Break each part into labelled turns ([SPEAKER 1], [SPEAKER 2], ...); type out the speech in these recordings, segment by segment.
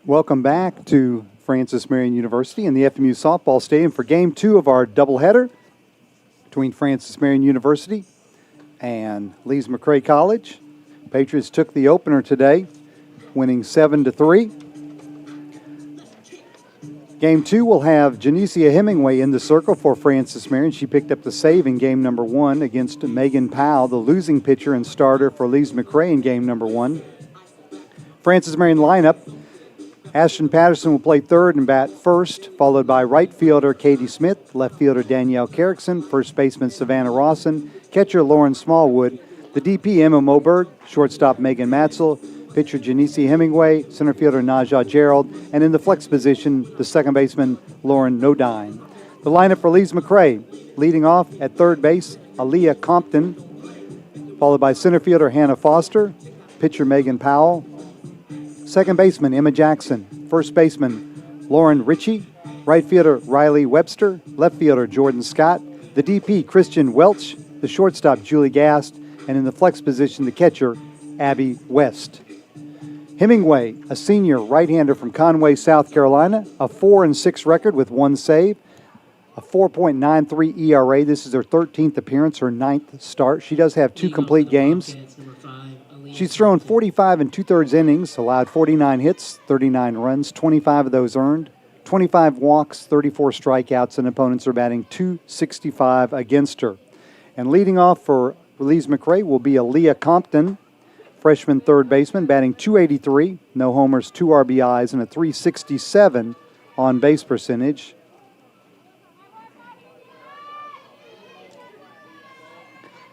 [SPEAKER 1] Welcome back to Francis Marion University in the FMU softball stadium for Game 2 of our doubleheader between Francis Marion University and Lees-McRae College. Patriots took the opener today, winning 7-3. Game 2 will have Janicia Hemingway in the circle for Francis Marion. She picked up the save in game number 1 against Megan Powell, the losing pitcher and starter for Lees-McRae in game number 1. Francis Marion lineup: Ashton Patterson will play third and bat first, followed by right fielder Katie Smith, left fielder Danielle Carrickson, first baseman Savannah Rawson, catcher Lauren Smallwood, the DP Emma Moberg, shortstop Megan Matzel, pitcher Janicia Hemingway, center fielder Najah Gerald, and in the flex position, the second baseman Lauren Nodine. The lineup for Lees-McRae: leading off at third base, Aaliyah Compton, followed by center fielder Hannah Foster, pitcher Megan Powell, second baseman Emma Jackson, first baseman Lauren Ritchie, right fielder Riley Webster, left fielder Jordan Scott, the DP Christian Welch, the shortstop Julie Gast, and in the flex position the catcher Abby West. Hemingway, a senior right-hander from Conway, South Carolina, a 4-6 record with 1 save, a 4.93 ERA. This is her 13th appearance, her 9th start. She does have 2 complete games. She's thrown 45 2/3 innings, allowed 49 hits, 39 runs, 25 of those earned, 25 walks, 34 strikeouts, and opponents are batting .265 against her. And leading off for Lees-McRae will be Aaliyah Compton, freshman third baseman, batting .283, no homers, 2 RBIs, and a .367 on base percentage.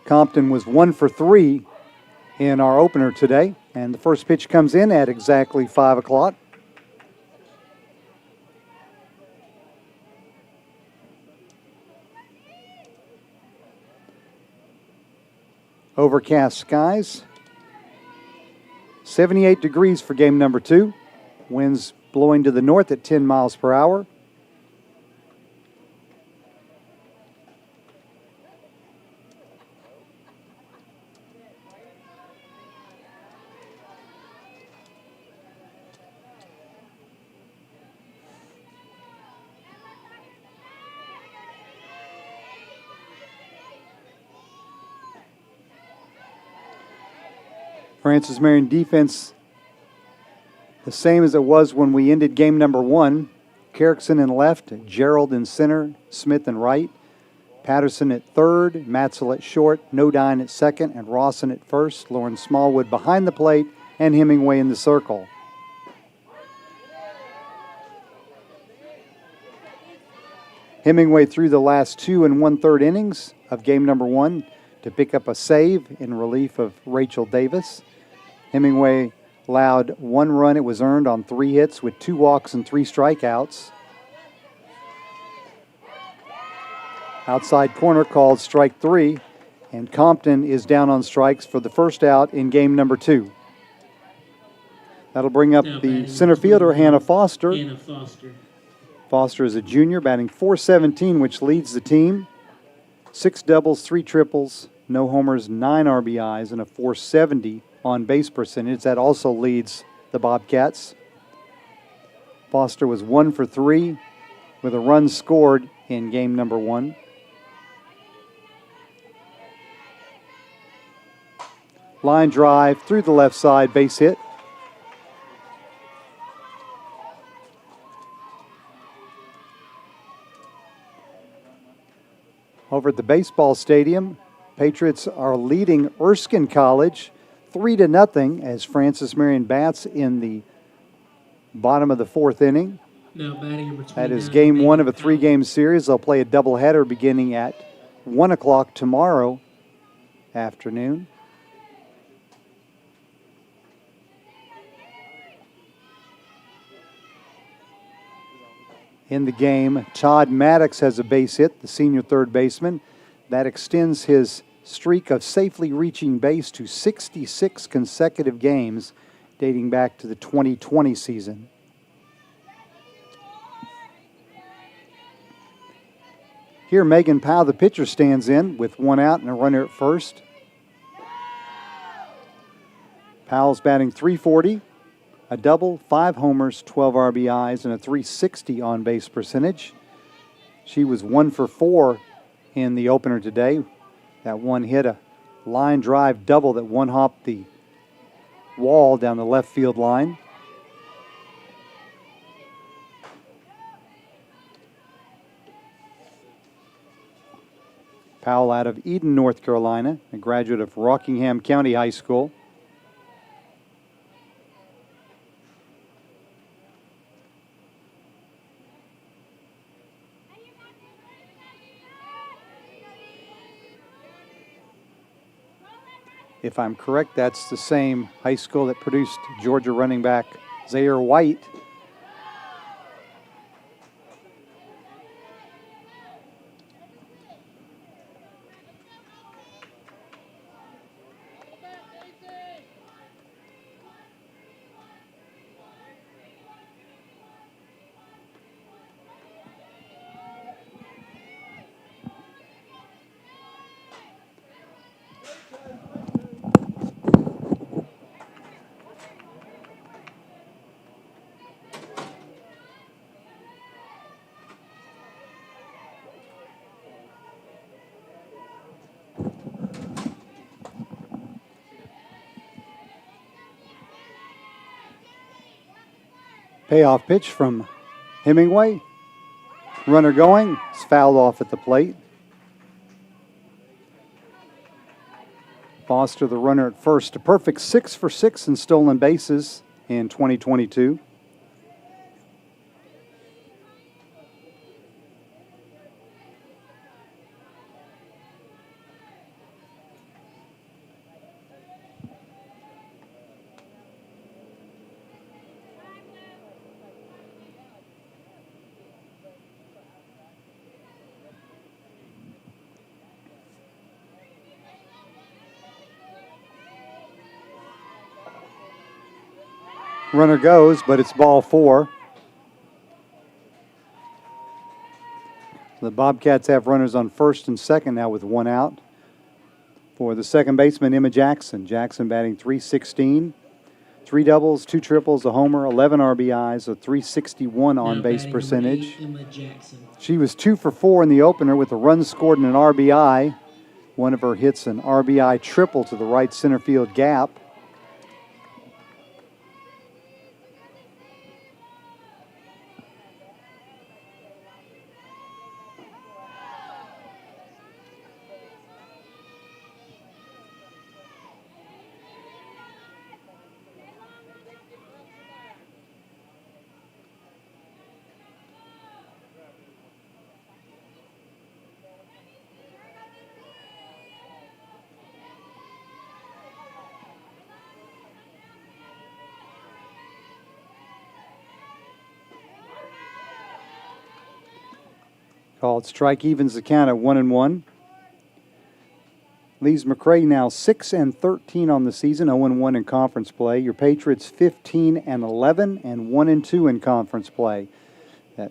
[SPEAKER 1] Compton was 1 for 3 in our opener today, and the first pitch comes in at exactly 5 o'clock. Overcast skies, 78 degrees for game number 2, winds blowing to the north at 10 miles per hour. Francis Marion defense the same as it was when we ended game number 1. Carrickson in left, Gerald in center, Smith in right, Patterson at third, Matzel at short, Nodine at second, and Rawson at first, Lauren Smallwood behind the plate, and Hemingway in the circle. Hemingway threw the last 2 1/3 innings of game number 1 to pick up a save in relief of Rachel Davis. Hemingway allowed 1 run. It was earned on 3 hits with 2 walks and 3 strikeouts. Outside corner called strike 3, and Compton is down on strikes for the first out in game number 2. That'll bring up the center fielder, Hannah Foster. Foster is a junior, batting .417, which leads the team. 6 doubles, 3 triples, no homers, 9 RBIs, and a .470 on base percentage. That also leads the Bobcats. Foster was 1 for 3 with a run scored in game number 1. Line drive through the left side, base hit. Over at the baseball stadium, Patriots are leading Erskine College 3-0 as Francis Marion bats in the bottom of the 4th inning.
[SPEAKER 2] Now batting number 29.
[SPEAKER 1] That is game 1 of a 3-game series. They'll play a doubleheader beginning at 1 o'clock tomorrow afternoon. In the game, Todd Maddox has a base hit, the senior third baseman. That extends his streak of safely reaching base to 66 consecutive games dating back to the 2020 season. Here, Megan Powell, the pitcher, stands in with 1 out and a runner at first. Powell's batting .340, a double, 5 homers, 12 RBIs, and a .360 on-base percentage. She was 1 for 4 in the opener today. That one hit a line drive double that one-hopped the wall down the left field line. Powell out of Eden, North Carolina, a graduate of Rockingham County High School. If I'm correct, that's the same high school that produced Georgia running back Zaire White. Payoff pitch from Hemingway. Runner going. It's fouled off at the plate. Foster, the runner at first. A perfect 6 for 6 in stolen bases in 2022. Runner goes, but it's ball 4. The Bobcats have runners on first and second now with 1 out. For the second baseman, Emma Jackson. Jackson batting .316. 3 doubles, 2 triples, a homer, 11 RBIs, a .361 on-base percentage. She was 2 for 4 in the opener with a run scored and an RBI. One of her hits an RBI triple to the right center field gap. Called strike, evens the count at 1-1. Lees-McRae now 6-13 on the season, 0-1 in conference play. Your Patriots 15-11 and 1-2 in conference play. That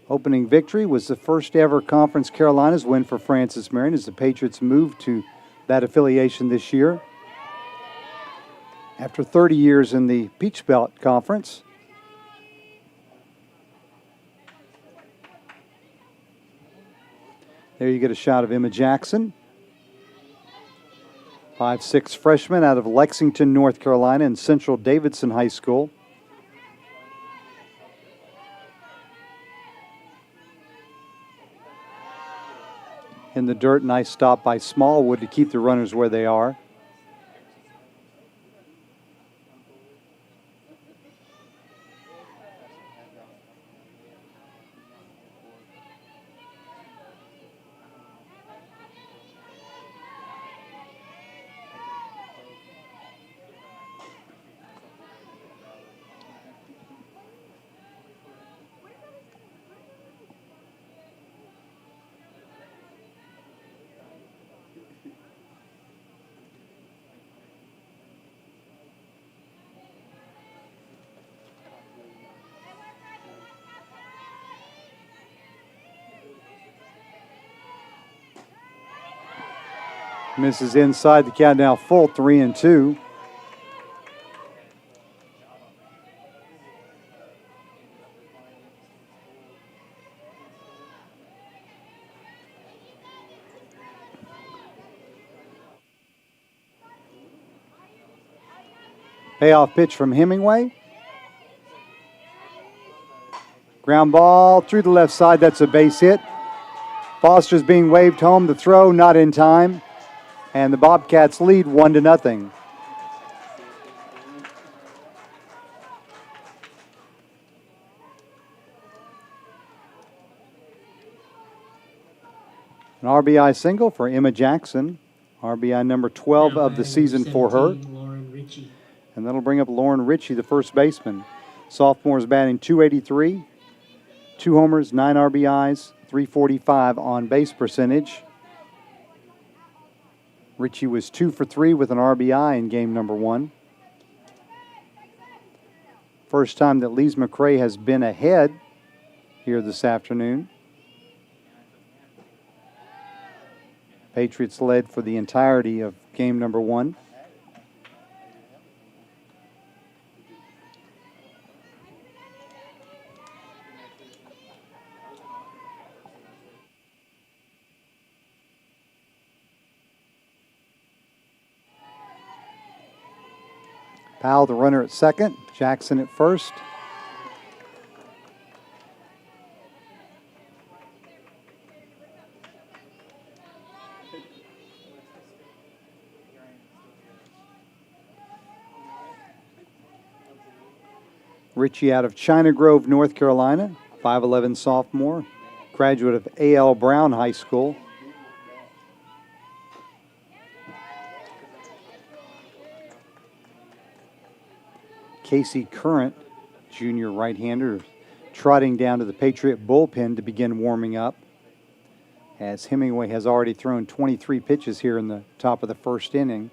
[SPEAKER 1] opening victory was the first ever Conference Carolinas win for Francis Marion as the Patriots moved to that affiliation this year. After 30 years in the Peach Belt Conference. There you get a shot of Emma Jackson. 5'6" freshman out of Lexington, North Carolina, and Central Davidson High School. In the dirt, nice stop by Smallwood to keep the runners where they are. Misses inside, the count now full, 3-2. Payoff pitch from Hemingway. Ground ball through the left side. That's a base hit. Foster's being waved home. The throw not in time. And the Bobcats lead 1-0. An RBI single for Emma Jackson. RBI number 12 of the season for her. And that'll bring up Lauren Ritchie, the first baseman. Sophomore is batting .283, 2 homers, 9 RBIs, .345 on base percentage. Ritchie was 2 for 3 with an RBI in game number 1. First time that Lees-McRae has been ahead here this afternoon. Patriots led for the entirety of game number 1. Powell, the runner at second. Jackson at first. Ritchie out of China Grove, North Carolina, 5'11" sophomore, graduate of A.L. Brown High School. Casey Current, junior right-hander, trotting down to the Patriot bullpen to begin warming up, as Hemingway has already thrown 23 pitches here in the top of the first inning.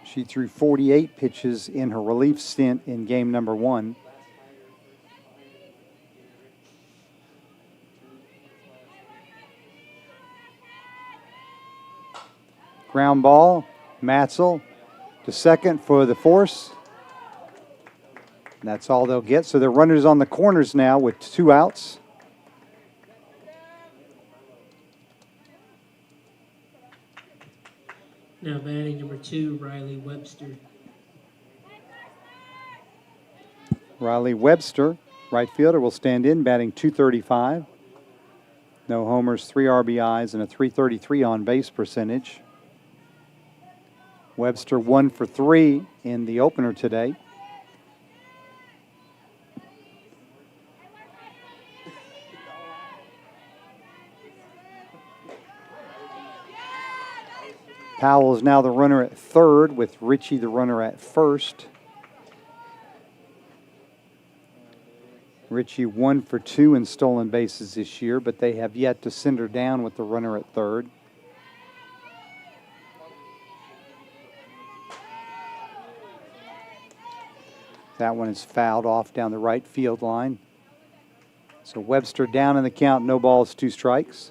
[SPEAKER 1] She threw 48 pitches in her relief stint in game number 1. Ground ball, Matzel to second for the force. And that's all they'll get. So the runners on the corners now with 2 outs.
[SPEAKER 2] Now batting number 2, Riley Webster.
[SPEAKER 1] Riley Webster, right fielder, will stand in, batting .235. No homers, 3 RBIs, and a .333 on base percentage. Webster 1 for 3 in the opener today. Powell is now the runner at third, with Ritchie the runner at first. Ritchie 1 for 2 in stolen bases this year, but they have yet to send her down with the runner at third. That one is fouled off down the right field line. So Webster down in the count, no balls, 2 strikes.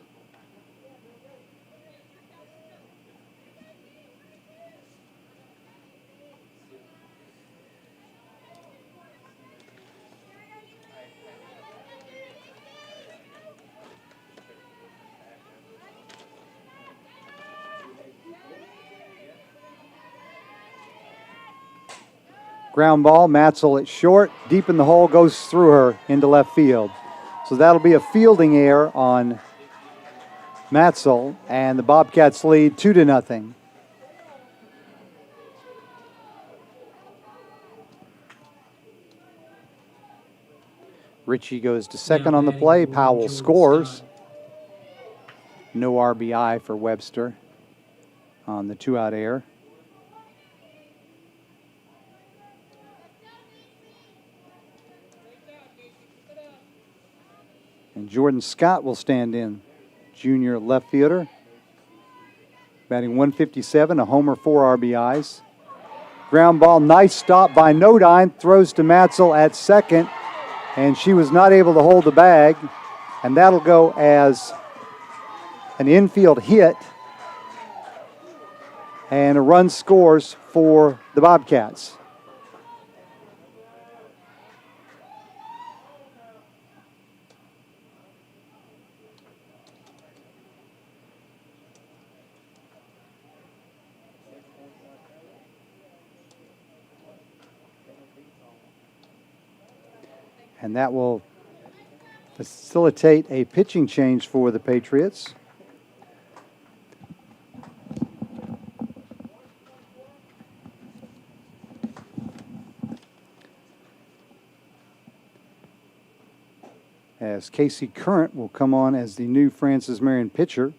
[SPEAKER 1] Ground ball, Matzel at short, deep in the hole, goes through her into left field. So that'll be a fielding error on Matzel, and the Bobcats lead 2-0. Ritchie goes to second on the play. Powell scores. No RBI for Webster on the 2-out error. And Jordan Scott will stand in, junior left fielder. Batting .157, a homer, 4 RBIs. Ground ball, nice stop by Nodine, throws to Matzel at second, and she was not able to hold the bag, and that'll go as an infield hit, and a run scores for the Bobcats. And that will facilitate a pitching change for the Patriots. As Casey Current will come on as the new Francis Marion pitcher.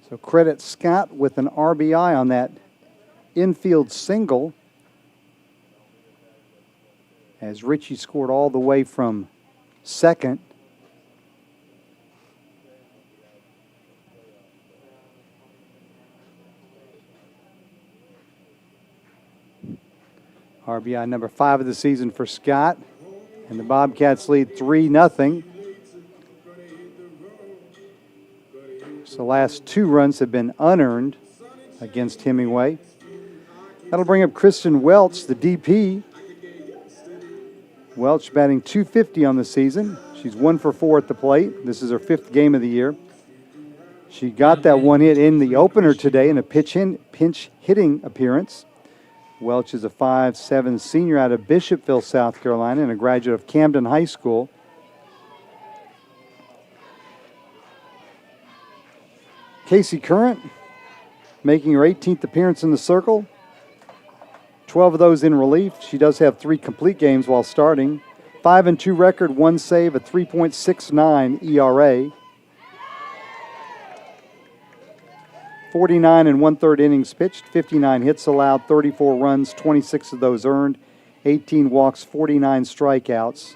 [SPEAKER 1] So credit Scott with an RBI on that infield single, as Richie scored all the way from second. RBI number 5 of the season for Scott. And the Bobcats lead 3-0. So the last 2 runs have been unearned against Hemingway. That'll bring up Kristen Welch, the DP. Welch batting .250 on the season. She's 1 for 4 at the plate. This is her 5th game of the year. She got that 1 hit in the opener today in a pinch hitting appearance. Welch is a 5'7" senior out of Bishopville, South Carolina, and a graduate of Camden High School. Casey Current making her 18th appearance in the circle. 12 of those in relief. She does have 3 complete games while starting. 5-2 record, 1 save, a 3.69 ERA. 49 1/3 innings pitched, 59 hits allowed, 34 runs, 26 of those earned, 18 walks, 49 strikeouts.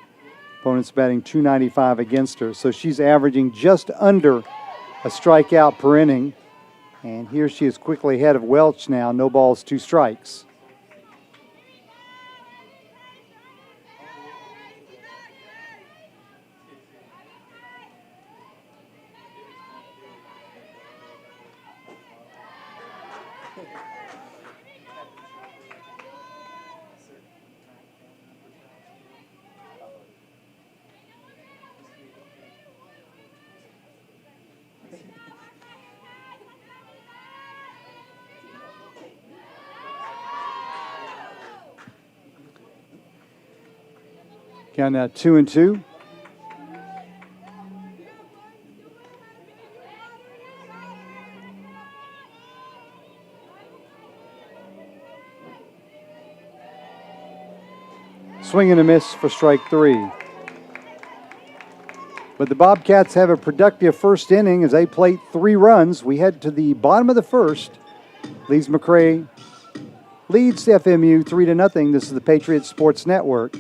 [SPEAKER 1] Opponents batting .295 against her. So she's averaging just under a strikeout per inning. And here she is quickly ahead of Welch now. No balls, 2 strikes. Count now 2-2. Swing and a miss for strike 3. But the Bobcats have a productive first inning as they plate 3 runs. We head to the bottom of the first. Lees-McRae leads FMU 3-0. This is the Patriots Sports Network.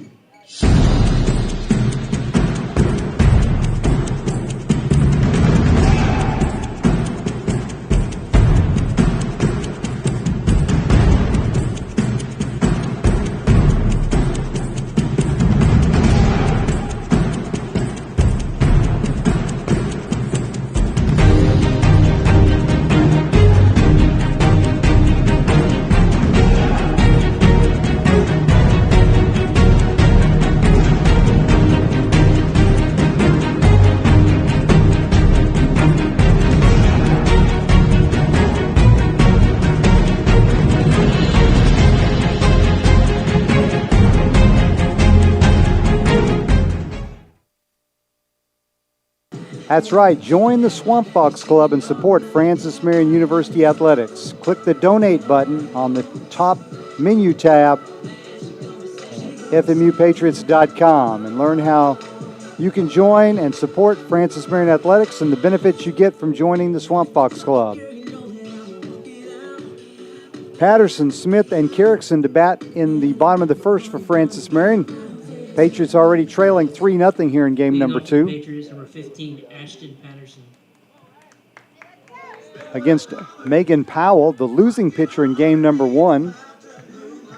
[SPEAKER 1] That's right. Join the Swamp Fox Club and support Francis Marion University Athletics. Click the donate button on the top menu tab at FMUPatriots.com and learn how you can join and support Francis Marion Athletics and the benefits you get from joining the Swamp Fox Club. Patterson, Smith, and Carrickson to bat in the bottom of the first for Francis Marion. Patriots already trailing 3-0 here in game number 2.
[SPEAKER 2] Patriots number 15, Ashton Patterson.
[SPEAKER 1] Against Megan Powell, the losing pitcher in game number 1.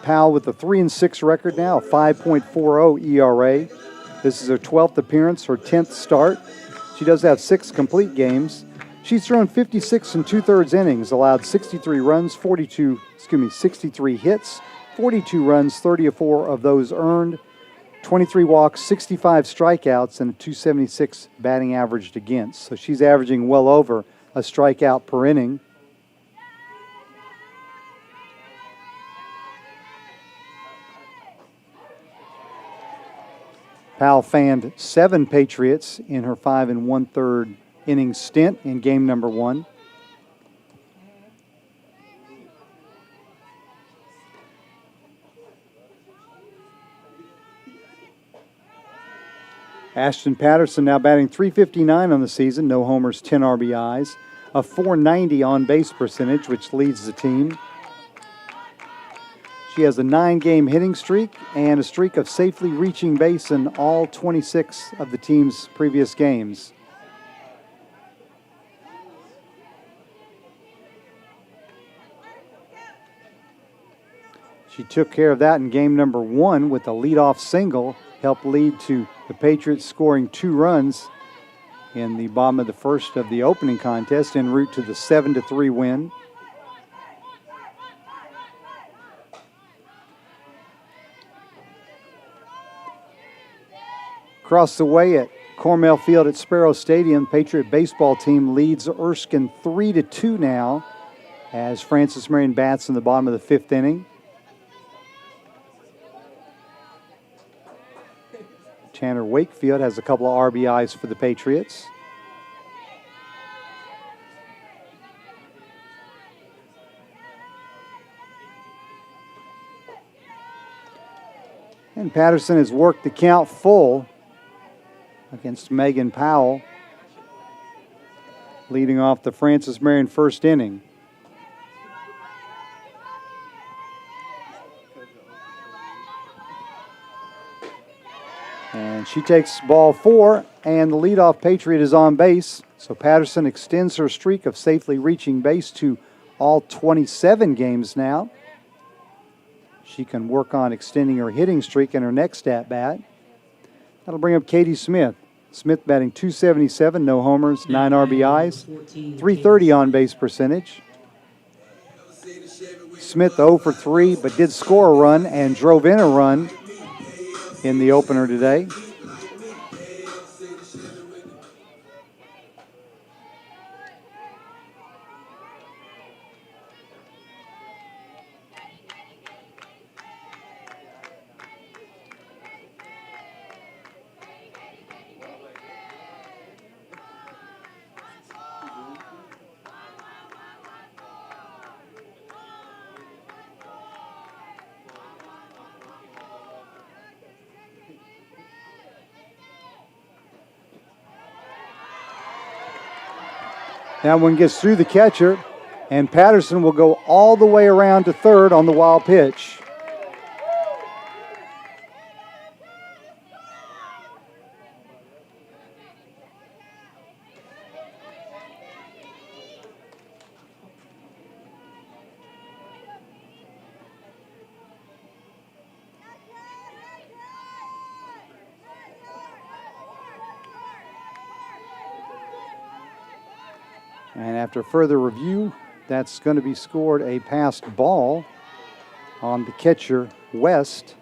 [SPEAKER 1] Powell with a 3-6 record now, a 5.40 ERA. This is her 12th appearance, her 10th start. She does have 6 complete games. She's thrown 56 2/3 innings, allowed 63 runs, 63 hits, 42 runs, 34 of those earned. 23 walks, 65 strikeouts, and a .276 batting averaged against. So she's averaging well over a strikeout per inning. Powell fanned 7 Patriots in her 5 1/3 inning stint in game number 1. Ashton Patterson now batting .359 on the season, no homers, 10 RBIs, a .490 on-base percentage, which leads the team. She has a 9-game hitting streak and a streak of safely reaching base in all 26 of the team's previous games. She took care of that in game number 1 with a leadoff single, helped lead to the Patriots scoring 2 runs in the bottom of the first of the opening contest en route to the 7-3 win. Across the way at Cornell Field at Sparrow Stadium, Patriot baseball team leads Erskine 3-2 now as Francis Marion bats in the bottom of the 5th inning. Tanner Wakefield has a couple of RBIs for the Patriots. And Patterson has worked the count full against Megan Powell, leading off the Francis Marion first inning. And she takes ball 4, and the leadoff Patriot is on base. So Patterson extends her streak of safely reaching base to all 27 games now. She can work on extending her hitting streak in her next at-bat. That'll bring up Katie Smith. Smith batting .277, no homers, 9 RBIs, .330 on-base percentage. Smith 0 for 3, but did score a run and drove in a run in the opener today. That one gets through the catcher, and Patterson will go all the way around to third on the wild pitch. And after further review, that's going to be scored a passed ball on the catcher, West.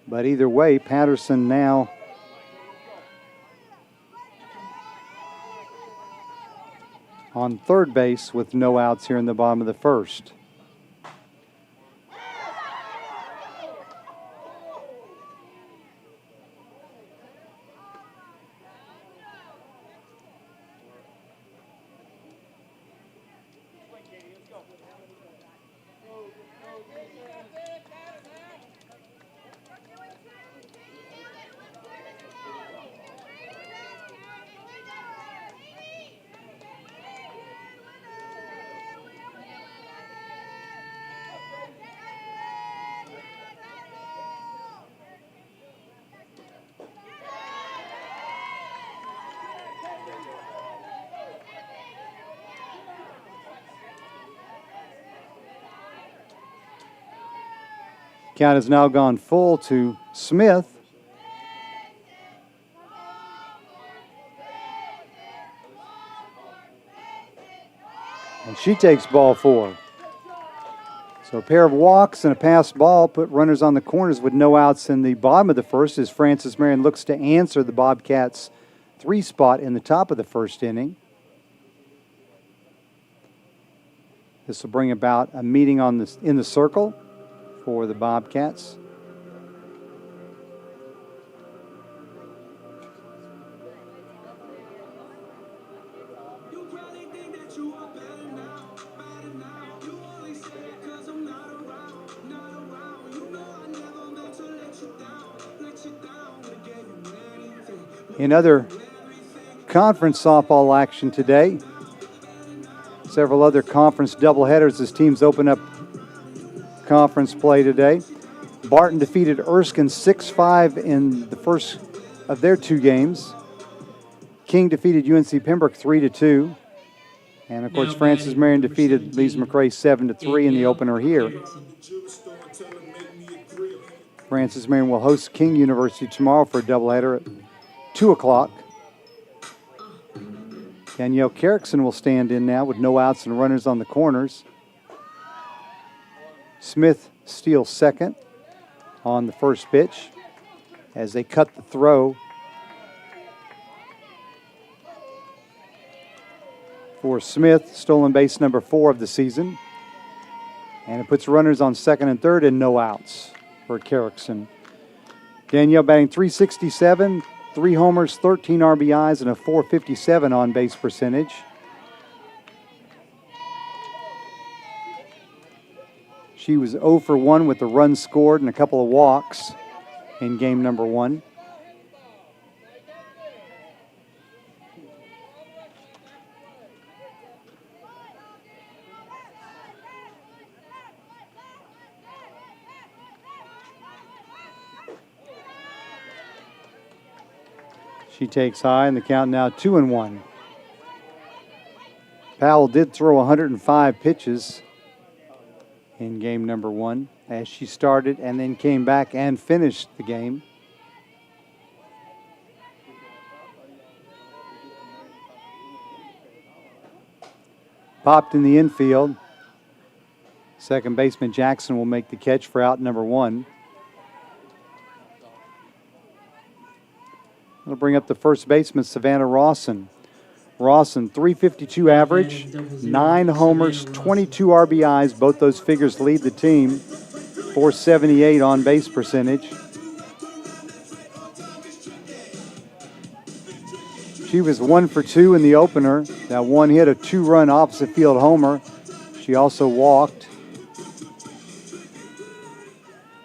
[SPEAKER 1] But either way, Patterson now on third base with no outs here in the bottom of the first. Count has now gone full to Smith. And she takes ball 4. So a pair of walks and a passed ball put runners on the corners with no outs in the bottom of the first as Francis Marion looks to answer the Bobcats' 3 spot in the top of the first inning. This will bring about a meeting in the circle for the Bobcats. In other conference softball action today, several other conference doubleheaders as teams open up conference play today. Barton defeated Erskine 6-5 in the first of their two games. King defeated UNC Pembroke 3-2. And of course, Francis Marion defeated Lees-McRae 7-3 in the opener here. Francis Marion will host King University tomorrow for a doubleheader at 2 o'clock. Danielle Carrickson will stand in now with no outs and runners on the corners. Smith steals second on the first pitch as they cut the throw for Smith, stolen base number 4 of the season. And it puts runners on second and third and no outs for Carrickson. Danielle batting .367, 3 homers, 13 RBIs, and a .457 on-base percentage. She was 0 for 1 with a run scored and a couple of walks in game number 1. She takes high, and the count now 2-1. Powell did throw 105 pitches in game number 1 as she started and then came back and finished the game. Popped in the infield. Second baseman Jackson will make the catch for out number 1. That'll bring up the first baseman, Savannah Rawson. Rawson, .352 average, 9 homers, 22 RBIs. Both those figures lead the team. .478 on base percentage. She was 1 for 2 in the opener. That one hit a 2-run opposite field homer. She also walked.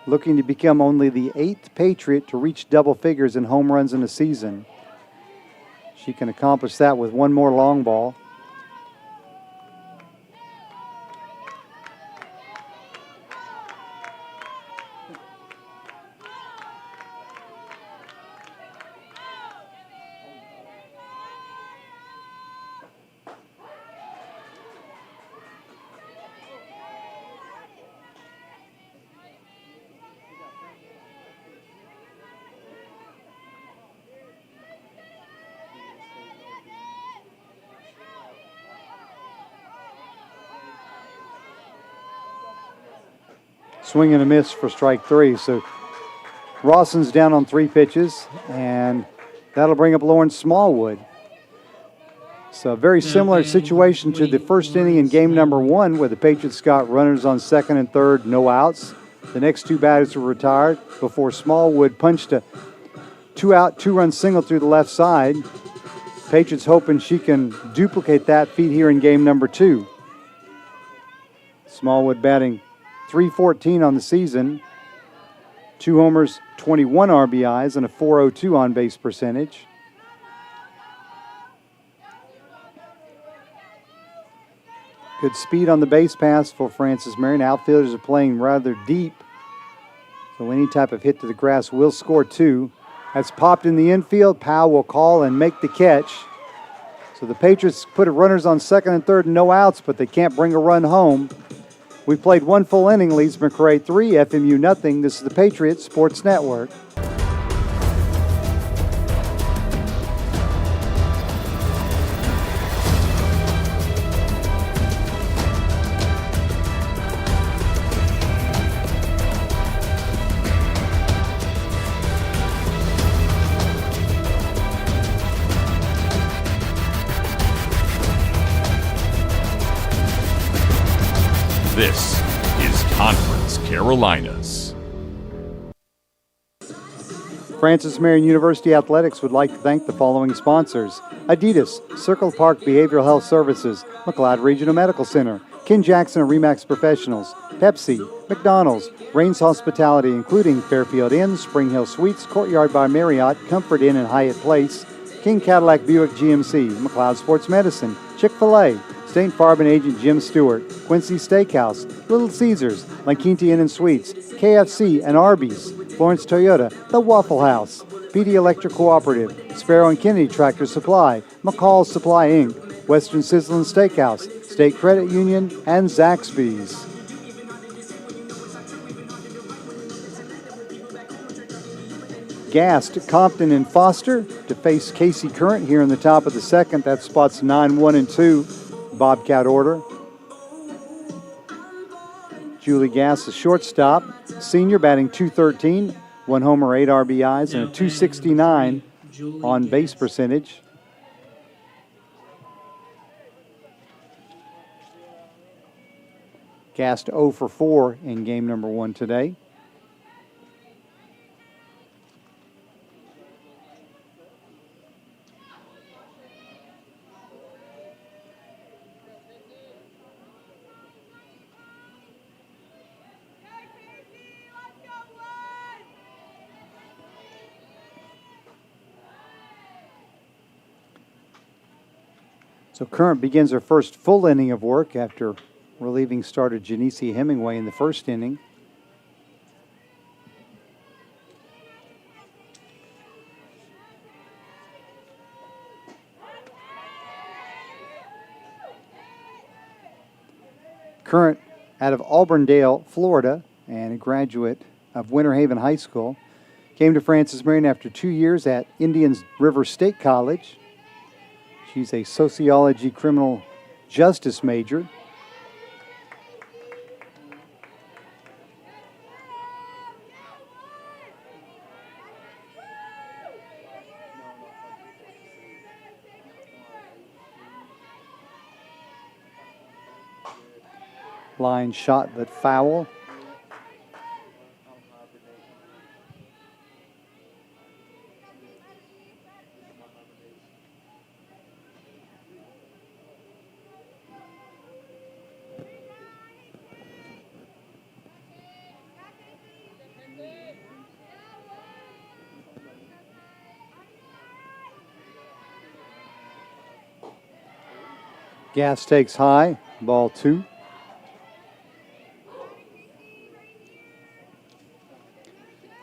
[SPEAKER 1] Looking to become only the 8th Patriot to reach double figures in home runs in a season. She can accomplish that with one more long ball. Swing and a miss for strike 3. So Rawson's down on 3 pitches, and that'll bring up Lauren Smallwood. So a very similar situation to the first inning in game number 1, where the Patriots got runners on second and third, no outs. The next 2 batters were retired before Smallwood punched a 2-out, 2-run single through the left side. Patriots hoping she can duplicate that feat here in game number 2. Smallwood batting .314 on the season, 2 homers, 21 RBIs, and a .402 on-base percentage. Good speed on the base pass for Francis Marion. Outfielders are playing rather deep, so any type of hit to the grass will score 2. That's popped in the infield. Powell will call and make the catch. So the Patriots put runners on second and third and no outs, but they can't bring a run home. We played 1 full inning. Lees-McRae 3, FMU nothing. This is the Patriots Sports Network.
[SPEAKER 3] Carolinas.
[SPEAKER 1] Francis Marion University Athletics would like to thank the following sponsors: Adidas, Circle Park Behavioral Health Services, McLeod Regional Medical Center, Ken Jackson and Remax Professionals, Pepsi, McDonald's, Rains Hospitality, including Fairfield Inn, Spring Hill Suites, Courtyard by Marriott, Comfort Inn and Hyatt Place, King Cadillac Buick GMC, McLeod Sports Medicine, Chick-fil-A, State Farm and Agent Jim Stewart, Quincy Steakhouse, Little Caesars, La Quinta Inn and Suites, KFC and Arby's, Florence Toyota, The Waffle House, PD Electric Cooperative, Sparrow and Kennedy Tractor Supply, McCall's Supply Inc., Western Sizzlin' Steakhouse, State Credit Union, and Zaxby's. Gassed, Compton, and Foster to face Casey Current here in the top of the second. That's spots 9, 1, and 2, Bobcat order. Julie Gass, the shortstop, senior, batting .213, 1 homer, 8 RBIs, and a .269 on base percentage. Gassed 0 for 4 in game number 1 today. So Current begins her first full inning of work after relieving starter Janicia Hemingway in the first inning. Current out of Auburndale, Florida, and a graduate of Winter Haven High School. Came to Francis Marion after 2 years at Indians River State College. She's a sociology criminal justice major. Line shot but foul. Gass takes high, ball 2.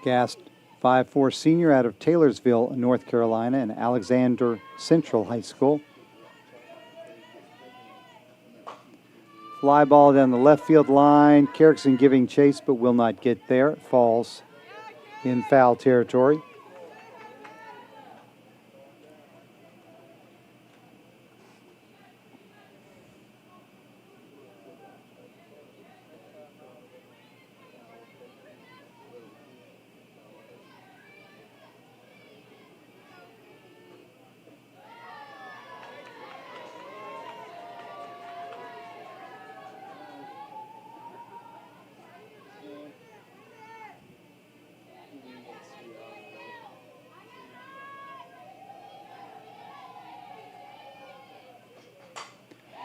[SPEAKER 1] Gass, 5'4" senior out of Taylorsville, North Carolina, and Alexander Central High School. Fly ball down the left field line. Carrickson giving chase but will not get there. It falls in foul territory.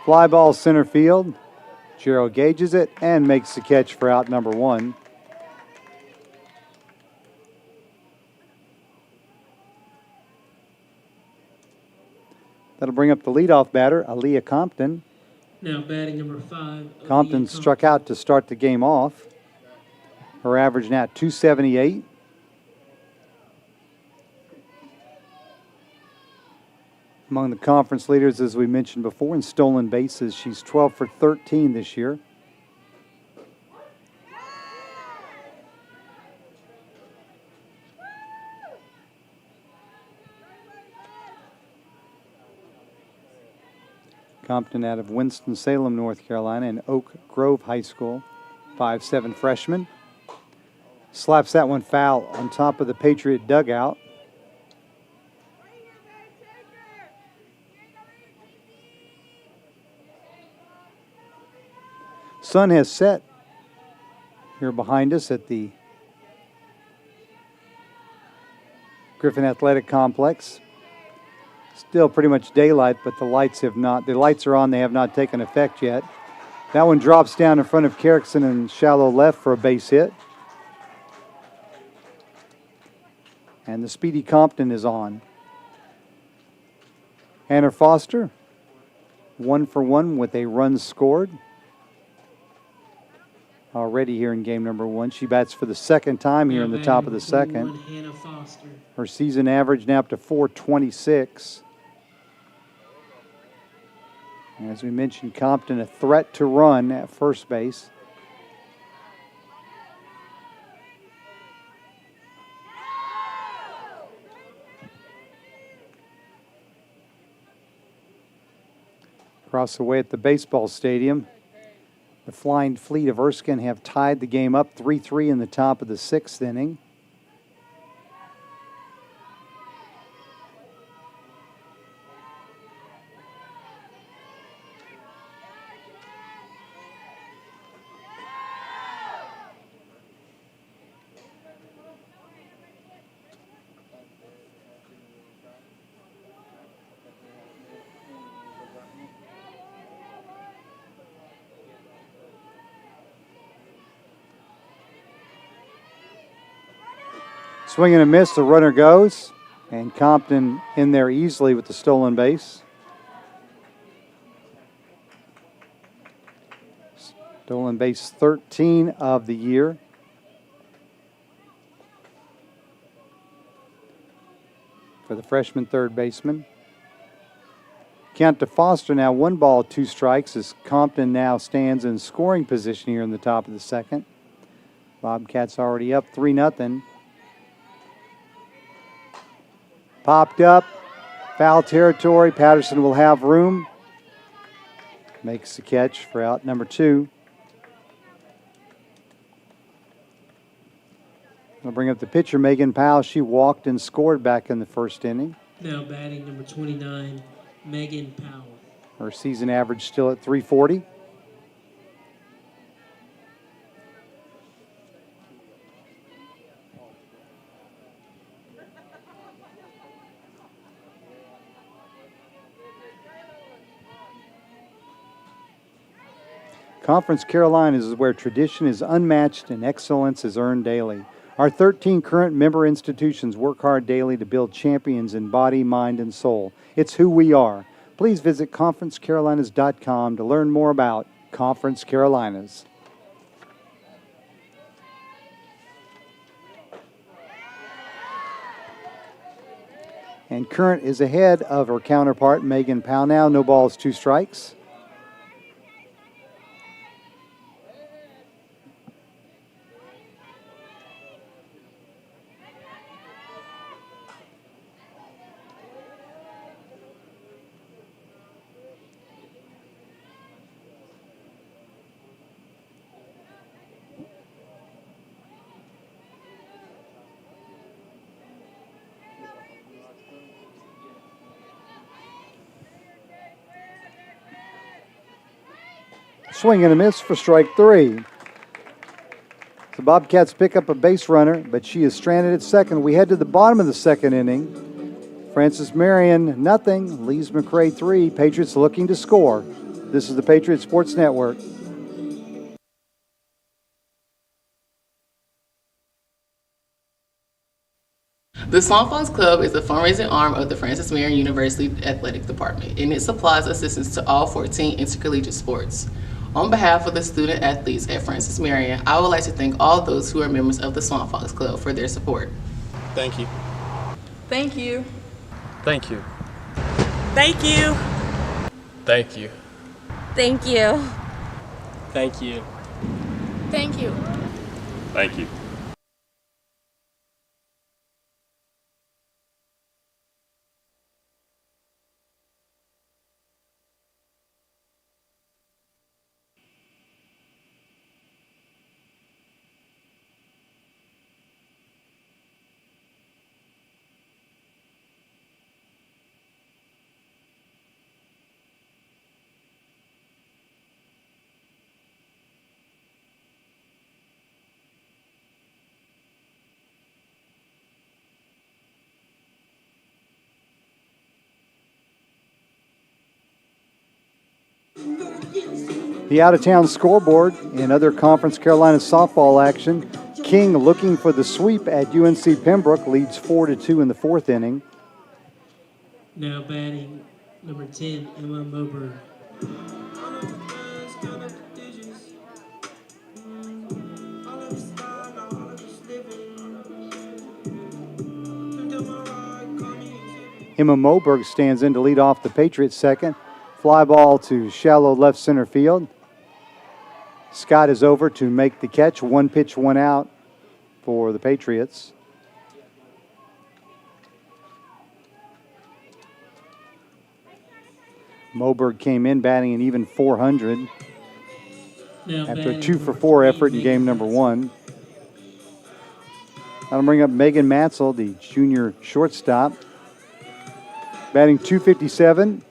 [SPEAKER 1] Fly ball center field. Gerald gauges it and makes the catch for out number 1. That'll bring up the leadoff batter, Aaliyah Compton.
[SPEAKER 2] Now batting number 5.
[SPEAKER 1] Compton struck out to start the game off. Her average now .278. Among the conference leaders, as we mentioned before, in stolen bases, she's 12 for 13 this year. Compton out of Winston-Salem, North Carolina, and Oak Grove High School, 5'7" freshman. Slaps that one foul on top of the Patriot dugout. Sun has set here behind us at the Griffin Athletic Complex. Still pretty much daylight, but the lights are on, they have not taken effect yet. That one drops down in front of Carrickson and shallow left for a base hit. And the Speedy Compton is on. Hannah Foster, 1 for 1 with a run scored. Already here in game number 1. She bats for the second time here in the top of the second.
[SPEAKER 2] Hannah Foster.
[SPEAKER 1] Her season average now up to 426. And as we mentioned, Compton a threat to run at first base. Across the way at the baseball stadium, the Flying Fleet of Erskine have tied the game up 3-3 in the top of the 6th inning. Swing and a miss, the runner goes, and Compton in there easily with the stolen base. Stolen base 13 of the year. For the freshman third baseman. Count to Foster now 1 ball, 2 strikes as Compton now stands in scoring position here in the top of the second. Bobcats already up 3-0. Popped up, foul territory. Patterson will have room. Makes the catch for out number 2. We'll bring up the pitcher, Megan Powell. She walked and scored back in the first inning.
[SPEAKER 2] Now batting number 29, Megan Powell.
[SPEAKER 1] Her season average still at 340. Conference Carolinas is where tradition is unmatched and excellence is earned daily. Our 13 current member institutions work hard daily to build champions in body, mind, and soul. It's who we are. Please visit conferencecarolinas.com to learn more about Conference Carolinas. And Current is ahead of her counterpart, Megan Powell now. No balls, 2 strikes. Swing and a miss for strike 3. The Bobcats pick up a base runner, but she is stranded at second. We head to the bottom of the second inning. Francis Marion, nothing. Lees-McRae, 3. Patriots looking to score. This is the Patriot Sports Network.
[SPEAKER 3] The Swamp Fox Club is the fundraising arm of the Francis Marion University Athletic Department, and it supplies assistance to all 14 intercollegiate sports. On behalf of the student athletes at Francis Marion, I would like to thank all those who are members of the Swamp Fox Club for their support.
[SPEAKER 4] Thank you.
[SPEAKER 5] Thank you.
[SPEAKER 4] Thank you.
[SPEAKER 5] Thank you.
[SPEAKER 4] Thank you.
[SPEAKER 6] Thank you.
[SPEAKER 4] Thank you.
[SPEAKER 5] Thank you.
[SPEAKER 4] Thank you.
[SPEAKER 1] The out-of-town scoreboard in other Conference Carolina softball action. King looking for the sweep at UNC Pembroke, leads 4-2 in the fourth inning.
[SPEAKER 2] Now batting number 10, Emma Moberg.
[SPEAKER 1] Emma Moberg stands in to lead off the Patriots second. Fly ball to shallow left center field. Scott is over to make the catch. One pitch, one out for the Patriots. Moberg came in batting an even .400 after a 2-for-4 effort in game number one. I'll bring up Megan Matzel, the junior shortstop, batting .257.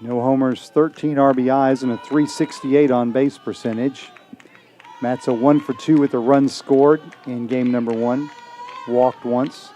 [SPEAKER 1] No homers, 13 RBIs, and a .368 on base percentage. Matzel 1 for 2 with a run scored in game number one. Walked once.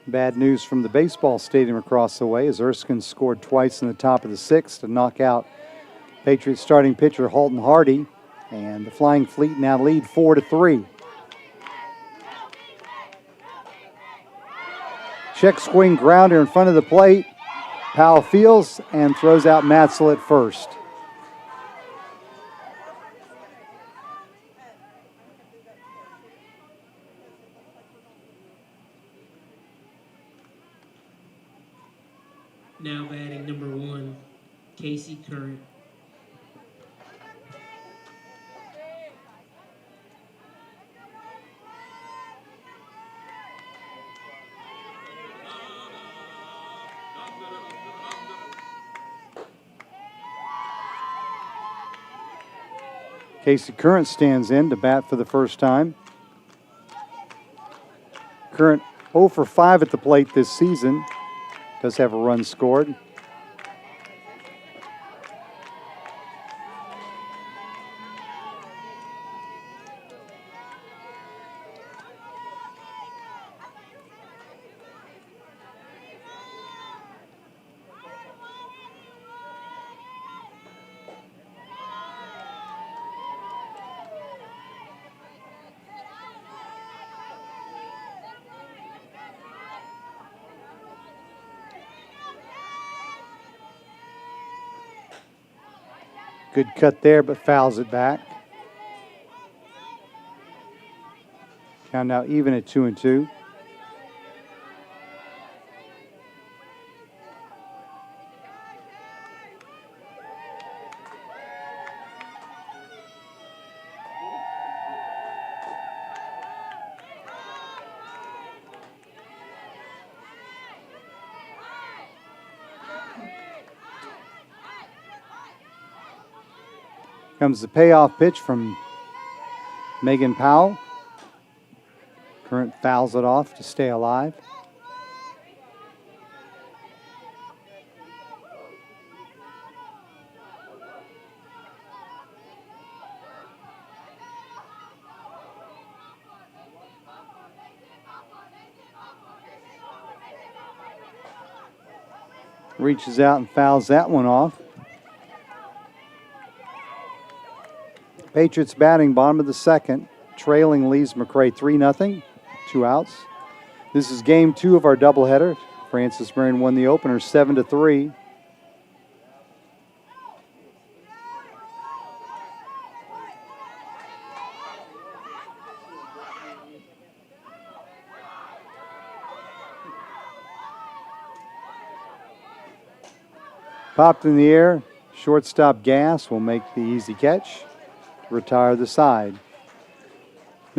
[SPEAKER 1] Bad news from the baseball stadium across the way as Erskine scored twice in the top of the sixth to knock out Patriots starting pitcher Halton Hardy, and the Flying Fleet now lead 4-3. Check swing grounder in front of the plate. Powell fields and throws out Matzel at first.
[SPEAKER 2] Now batting number 1, Casey Curran.
[SPEAKER 1] Casey Curran stands in to bat for the first time. Curran 0 for 5 at the plate this season. Does have a run scored. Good cut there, but fouls it back. Count now even at 2-2. Comes the payoff pitch from Megan Powell. Current fouls it off to stay alive. Reaches out and fouls that one off. Patriots batting bottom of the second, trailing Lees-McRae 3-0, 2 outs. This is game 2 of our doubleheader. Francis Marion won the opener 7-3. Popped in the air, shortstop Gass will make the easy catch. Retire the side.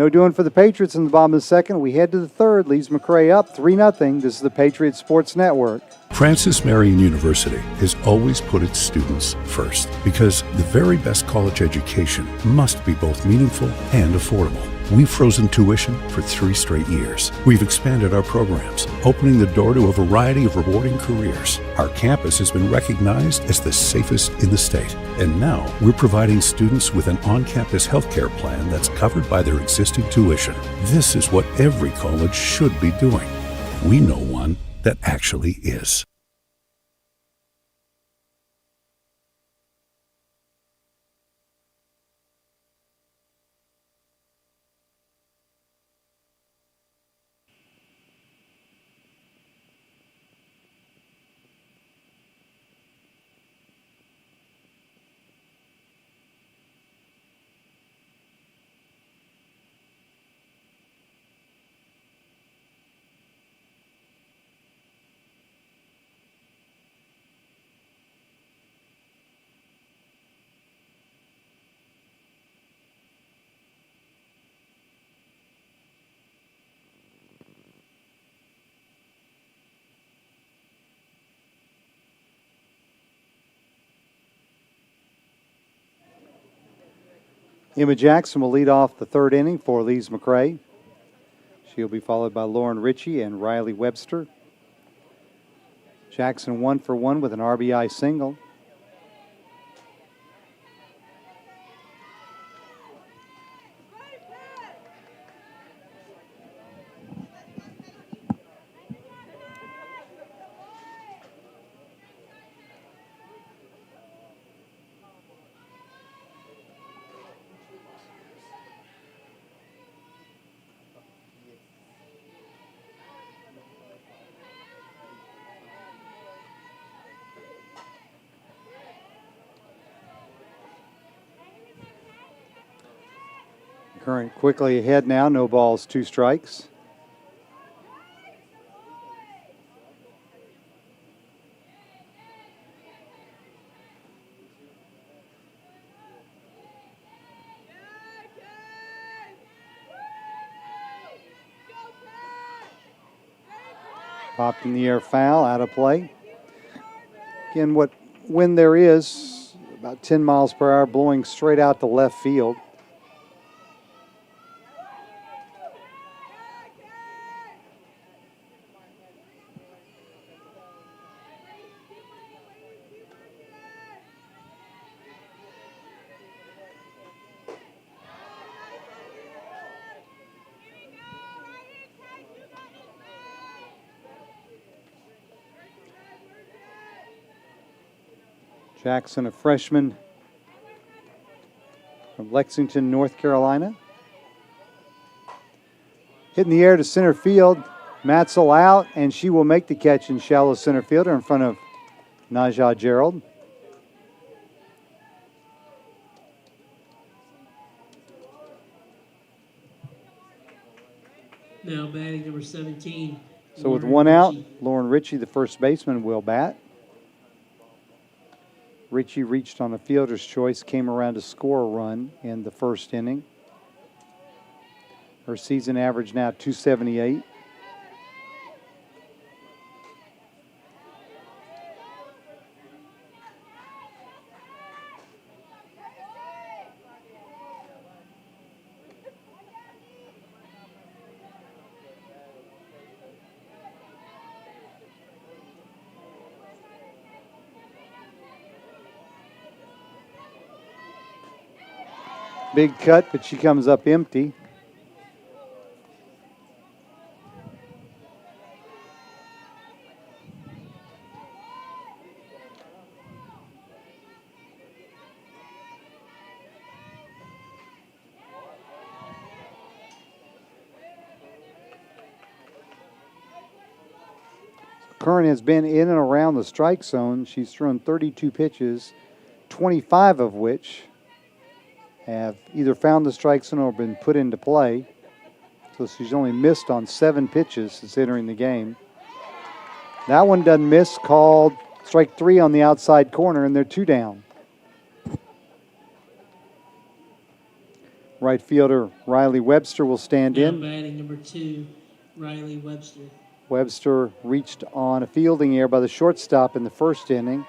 [SPEAKER 1] No doing for the Patriots in the bottom of the second. We head to the third. Lees-McRae up 3-0. This is the Patriots Sports Network.
[SPEAKER 6] Francis Marion University has always put its students first because the very best college education must be both meaningful and affordable. We've frozen tuition for 3 straight years. We've expanded our programs, opening the door to a variety of rewarding careers. Our campus has been recognized as the safest in the state. And now we're providing students with an on-campus healthcare plan that's covered by their existing tuition. This is what every college should be doing. We know one that actually is.
[SPEAKER 1] Emma Jackson will lead off the third inning for Lees-McRae. She'll be followed by Lauren Ritchie and Riley Webster. Jackson 1 for 1 with an RBI single. Current quickly ahead now, no balls, 2 strikes. Popped in the air, foul, out of play. Again, what wind there is, about 10 miles per hour, blowing straight out to left field. Jackson, a freshman from Lexington, North Carolina. Hitting the air to center field. Matzel out, and she will make the catch in shallow center fielder in front of Najah Gerald.
[SPEAKER 2] Now batting number 17.
[SPEAKER 1] So with
[SPEAKER 2] Lauren
[SPEAKER 1] one out,
[SPEAKER 2] Ritchie.
[SPEAKER 1] Lauren Ritchie, the first baseman, will bat. Ritchie reached on a fielder's choice, came around to score a run in the first inning. Her season average now 278. Big cut, but she comes up empty. Curran has been in and around the strike zone. She's thrown 32 pitches, 25 of which have either found the strike zone or been put into play. So she's only missed on 7 pitches since entering the game. That one doesn't miss, called strike 3 on the outside corner, and they're 2 down. Right fielder Riley Webster will stand
[SPEAKER 2] Now
[SPEAKER 1] in.
[SPEAKER 2] batting number 2, Riley Webster.
[SPEAKER 1] Webster reached on a fielding error by the shortstop in the first inning.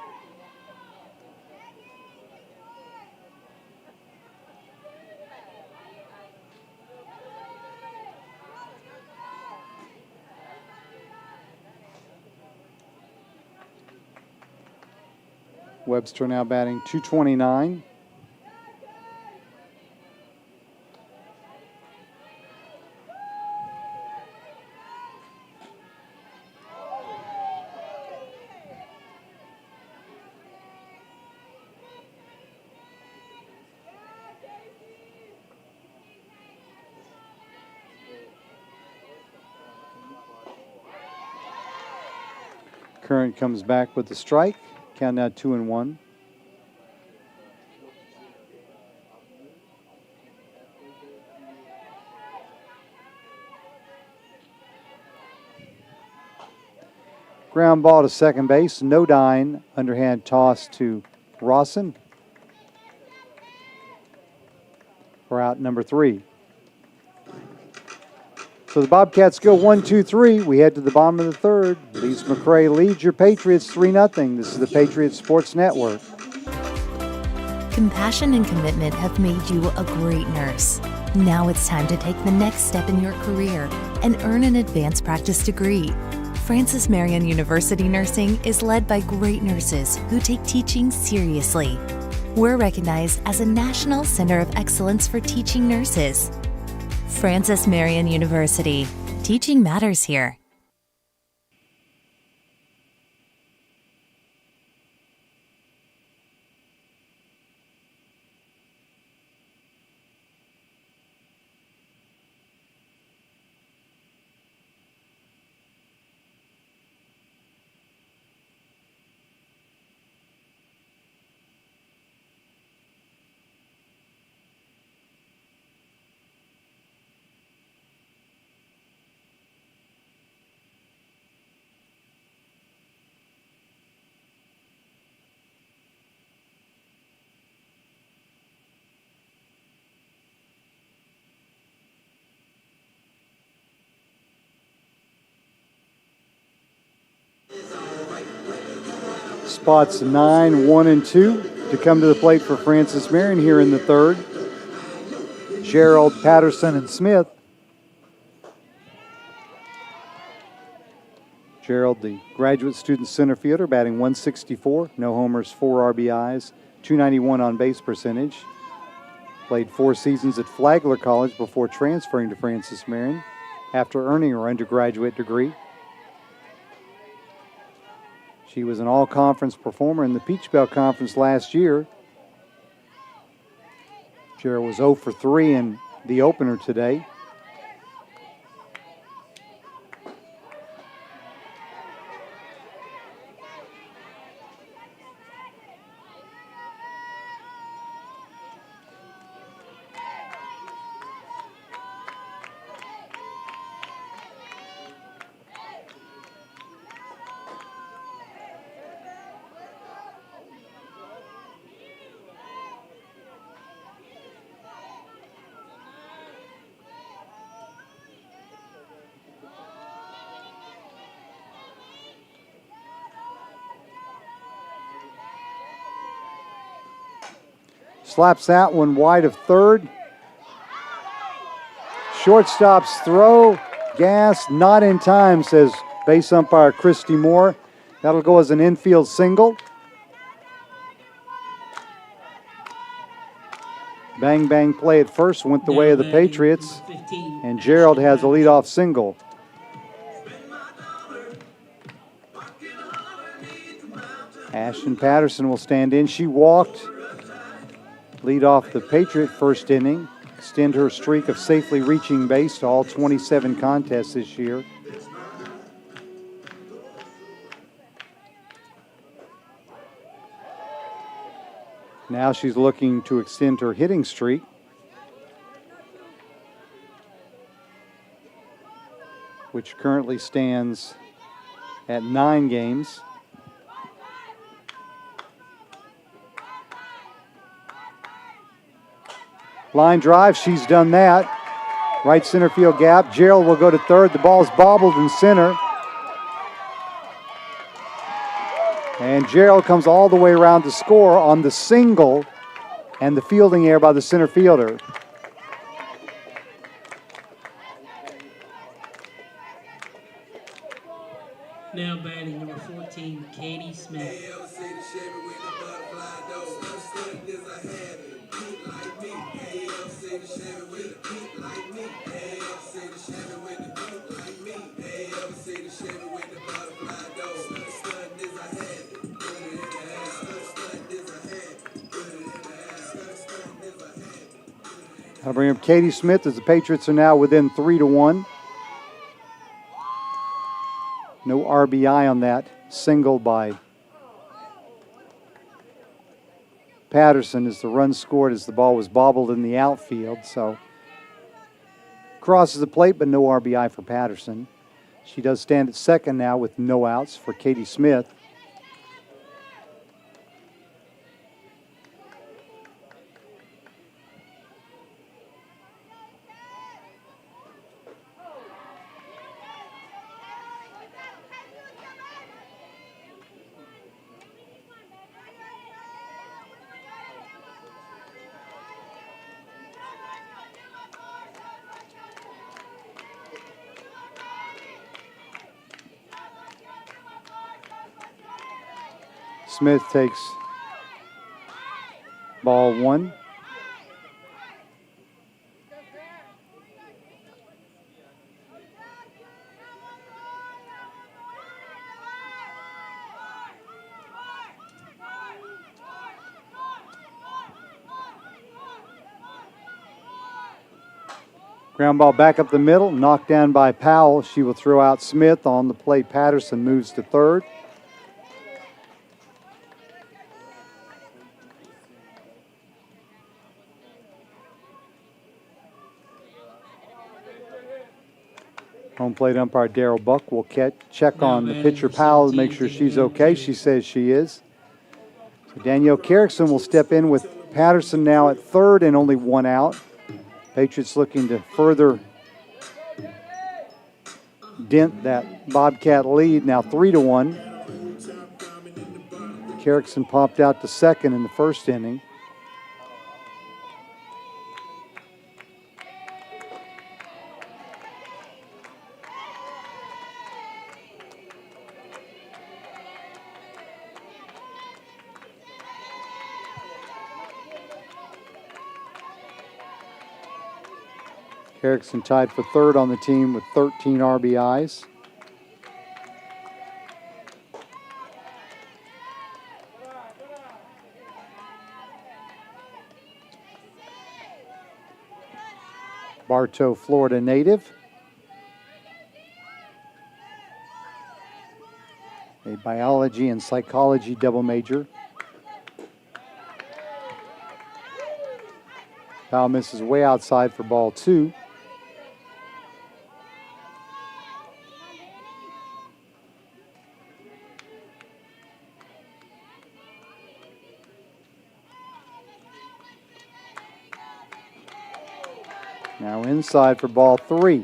[SPEAKER 1] Webster now batting .229. Current comes back with the strike. Count now 2-1. Ground ball to second base. No dying. Underhand toss to Rawson for out number 3. So the Bobcats go 1-2-3. We head to the bottom of the third. Lees-McRae leads your Patriots 3-0. This is the Patriots Sports Network.
[SPEAKER 7] Compassion and commitment have made you a great nurse. Now it's time to take the next step in your career and earn an advanced practice degree. Francis Marion University Nursing is led by great nurses who take teaching seriously. We're recognized as a National Center of Excellence for Teaching Nurses. Francis Marion University. Teaching matters here.
[SPEAKER 1] Spots 9, 1, and 2 to come to the plate for Francis Marion here in the third. Gerald, Patterson, and Smith. Gerald, the graduate student center fielder, batting .164, no homers, 4 RBIs, .291 on base percentage. Played 4 seasons at Flagler College before transferring to Francis Marion after earning her undergraduate degree. She was an all-conference performer in the Peach Belt Conference last year. Gerald was 0 for 3 in the opener today. Slaps that one wide of third. Shortstop's throw, gas, not in time, says base umpire Christy Moore. That'll go as an infield single. Bang, bang play at first went the way of the Patriots. And Gerald has a leadoff single. Ashton Patterson will stand in. She walked. Lead off the Patriot first inning, extend her streak of safely reaching base to all 27 contests this year. Now she's looking to extend her hitting streak. Which currently stands at 9 games. Line drive, she's done that. Right center field gap. Gerald will go to third. The ball's bobbled in center. And Gerald comes all the way around to score on the single and the fielding error by the center fielder.
[SPEAKER 2] Now batting number 14, Katie Smith.
[SPEAKER 1] I'll bring up Katie Smith as the Patriots are now within 3-1. No RBI on that single by Patterson as the run scored as the ball was bobbled in the outfield. So crosses the plate, but no RBI for Patterson. She does stand at second now with no outs for Katie Smith. Smith takes ball one. Ground ball back up the middle, knocked down by Powell. She will throw out Smith on the plate. Patterson moves to third. Home plate umpire Darrell Buck will check on the pitcher Powell to make sure she's okay. She says she is. So Danielle Carrickson will step in with Patterson now at third and only one out. Patriots looking to further dent that Bobcat lead, now 3-1. Carrickson popped out to second in the first inning. Carrickson tied for third on the team with 13 RBIs. Bartow, Florida native. A biology and psychology double major. Powell misses way outside for ball two. Now inside for ball three.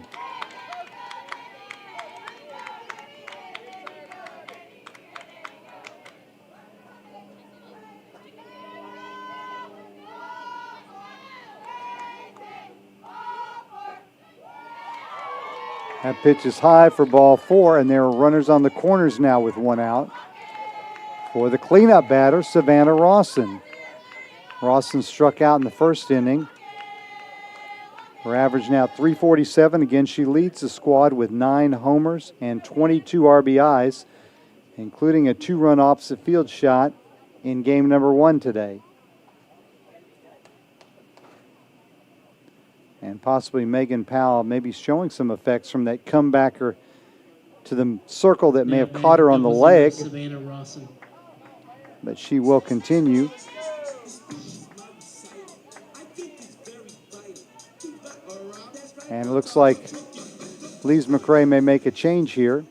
[SPEAKER 1] That pitch is high for ball four, and there are runners on the corners now with one out. For the cleanup batter, Savannah Rawson. Rawson struck out in the first inning. Her average now 347. Again, she leads the squad with 9 homers and 22 RBIs, including a 2-run opposite field shot in game number 1 today. And possibly Megan Powell maybe showing some effects from that comebacker to the circle that may have caught her on the leg.
[SPEAKER 2] Savannah Rawson.
[SPEAKER 1] But she will continue. And it looks like Lees-McRae may make a change here.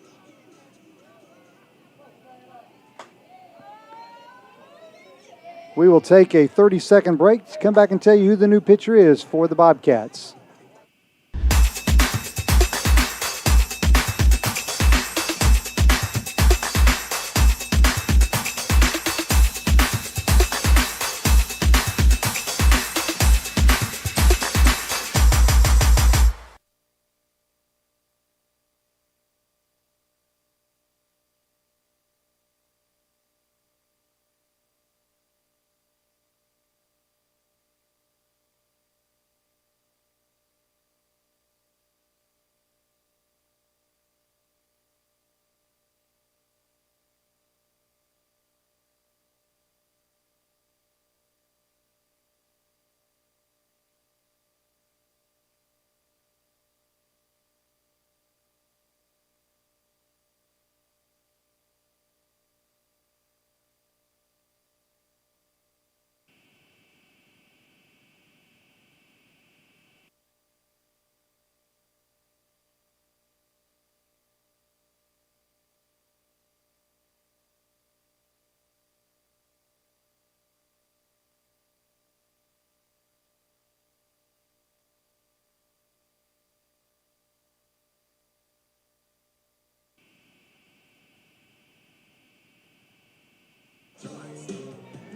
[SPEAKER 1] We will take a 30-second break to come back and tell you who the new pitcher is for the Bobcats.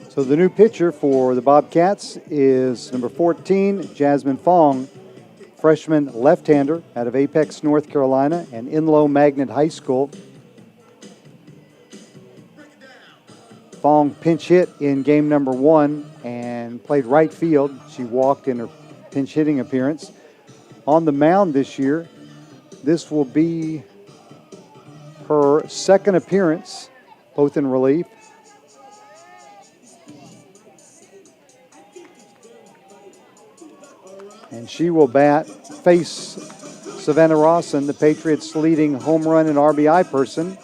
[SPEAKER 1] So the new pitcher for the Bobcats is number 14, Jasmine Fong, freshman left-hander out of Apex, North Carolina, and Inlow Magnet High School. Fong pinch hit in game number 1 and played right field. She walked in her pinch hitting appearance. On the mound this year, this will be her second appearance, both in relief. And she will face Savannah Rawson, the Patriots' leading home run and RBI person,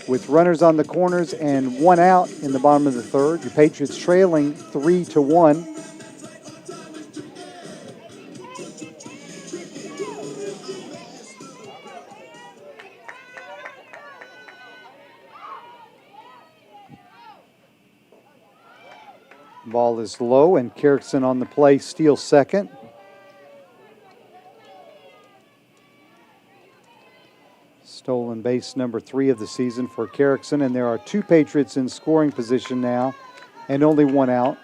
[SPEAKER 1] with runners on the corners and 1 out in the bottom of the third. The Patriots trailing 3-1. Ball is low, and Carrickson on the play steals second. Stolen base number 3 of the season for Carrickson, and there are 2 Patriots in scoring position now and only 1 out.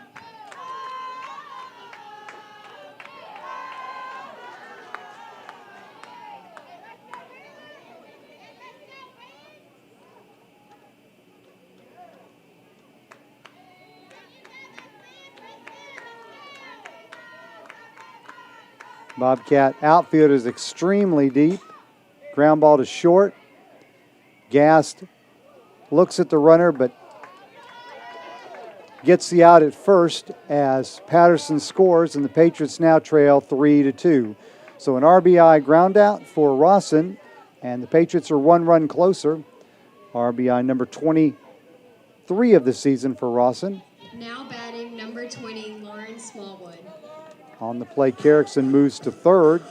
[SPEAKER 1] Bobcat outfield is extremely deep. Ground ball to short. Gast looks at the runner, but gets the out at first as Patterson scores, and the Patriots now trail 3-2. So an RBI ground out for Rawson, and the Patriots are 1 run closer. RBI number 23 of the season for Rawson.
[SPEAKER 8] Now batting number 20, Lauren Smallwood.
[SPEAKER 1] On the play, Carrickson moves to third.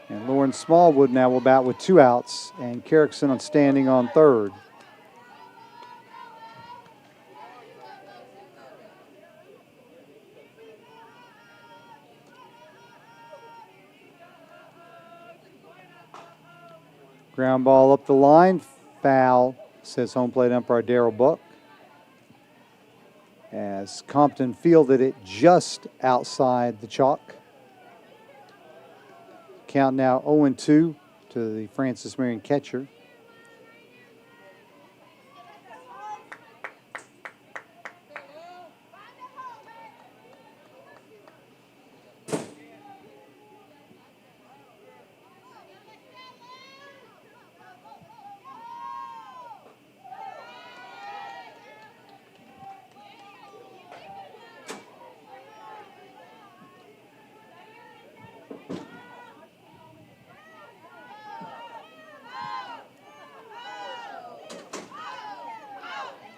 [SPEAKER 1] And Lauren Smallwood now will bat with 2 outs, and Carrickson standing on third. Ground ball up the line, foul, says home plate umpire Darrell Buck. As Compton fielded it just outside the chalk. Count now 0-2 to the Francis Marion catcher.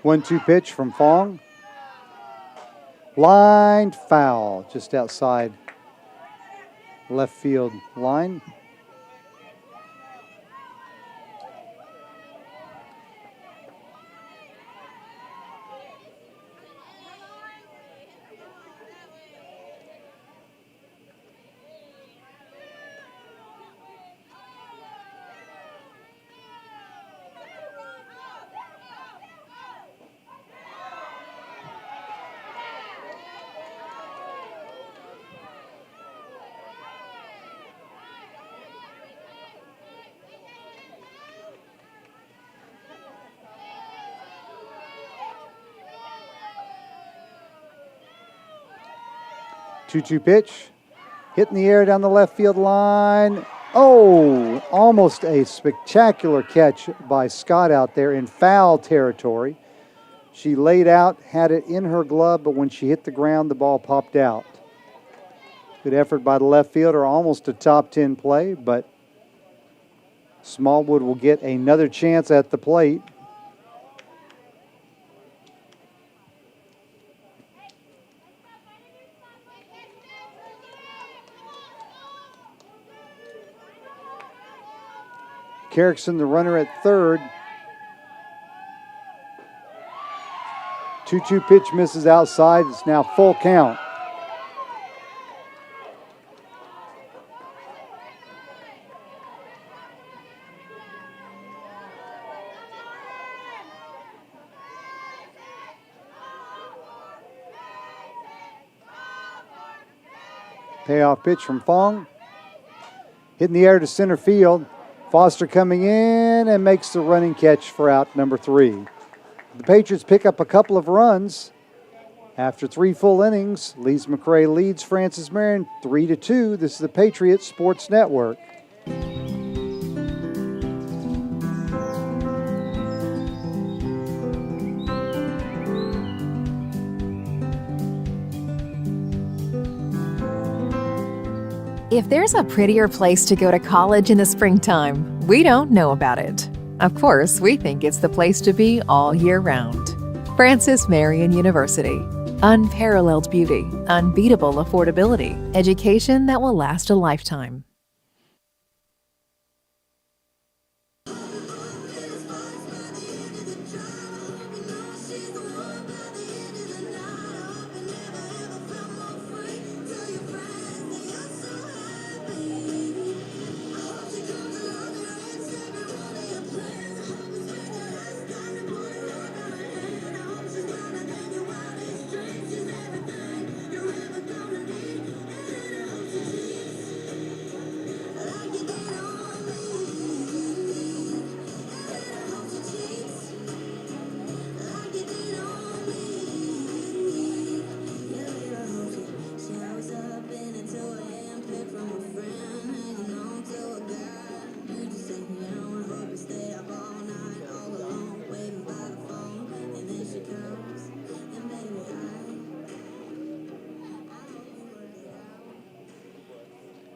[SPEAKER 1] 1-2 pitch from Fong. Line foul just outside left field line. Two-two pitch. Hit in the air down the left field line. Oh, almost a spectacular catch by Scott out there in foul territory. She laid out, had it in her glove, but when she hit the ground, the ball popped out. Good effort by the left fielder, almost a top 10 play, but Smallwood will get another chance at the plate. Carrickson, the runner at third. 2-2 pitch misses outside. It's now full count. Payoff pitch from Fong. Hit in the air to center field. Foster coming in and makes the running catch for out number 3. The Patriots pick up a couple of runs. After 3 full innings, Lees-McRae leads Francis Marion 3-2. This is the Patriots Sports Network.
[SPEAKER 9] If there's a prettier place to go to college in the springtime, we don't know about it. Of course, we think it's the place to be all year round. Francis Marion University. Unparalleled beauty, unbeatable affordability, education that will last a lifetime.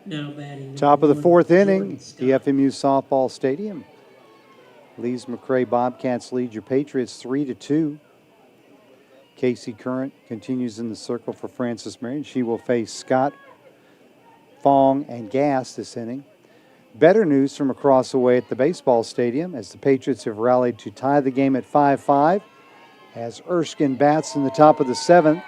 [SPEAKER 2] Now batting.
[SPEAKER 1] Top of the 4th inning,
[SPEAKER 2] Jordan Scott.
[SPEAKER 1] the FMU softball stadium. Lees-McRae Bobcats lead your Patriots 3-2. Casey Current continues in the circle for Francis Marion. She will face Scott, Fong, and Gass this inning. Better news from across the way at the baseball stadium as the Patriots have rallied to tie the game at 5-5 as Erskine bats in the top of the 7th.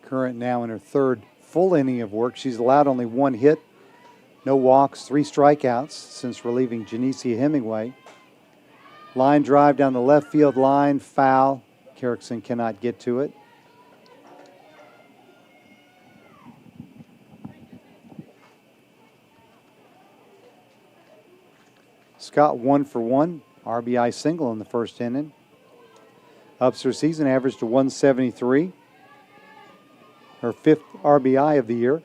[SPEAKER 1] Current now in her 3rd full inning of work. She's allowed only 1 hit, no walks, 3 strikeouts since relieving Janicia Hemingway. Line drive down the left field line, foul. Carrickson cannot get to it. Scott 1 for 1, RBI single in the 1st inning. Ups her season average to 173. Her 5th RBI of the year.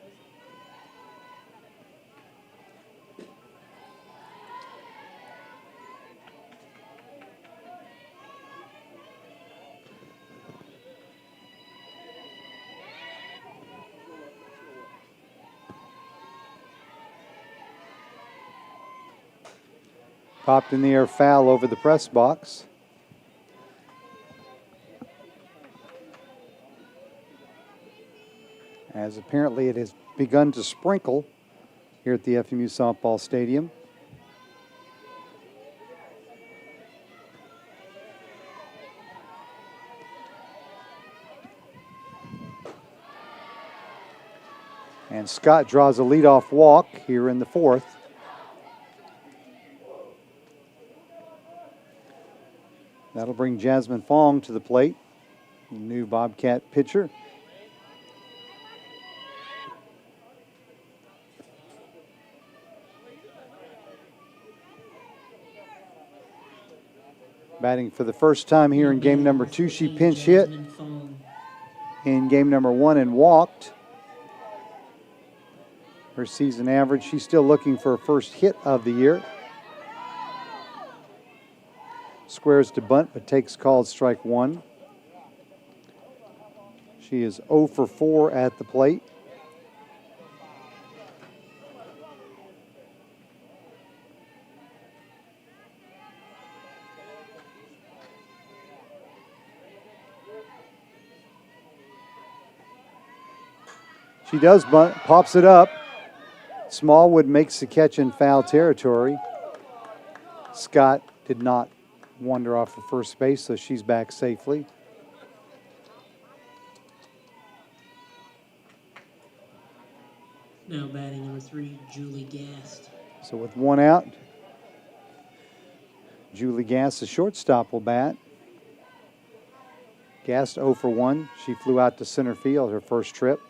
[SPEAKER 1] Popped in the air foul over the press box. As apparently it has begun to sprinkle here at the FMU softball stadium. And Scott draws a leadoff walk here in the fourth. That'll bring Jasmine Fong to the plate, new Bobcat pitcher. Batting for the first time here in game number 2. She pinch hit in game number 1 and walked. Her season average, she's still looking for her first hit of the year. Squares to bunt, but takes called strike 1. She is 0 for 4 at the plate. She does bunt, pops it up. Smallwood makes the catch in foul territory. Scott did not wander off of first base, so she's back safely.
[SPEAKER 2] Now batting number 3, Julie Gast.
[SPEAKER 1] So with 1 out, Julie Gast, the shortstop, will bat. Gast 0 for 1. She flew out to center field her first trip.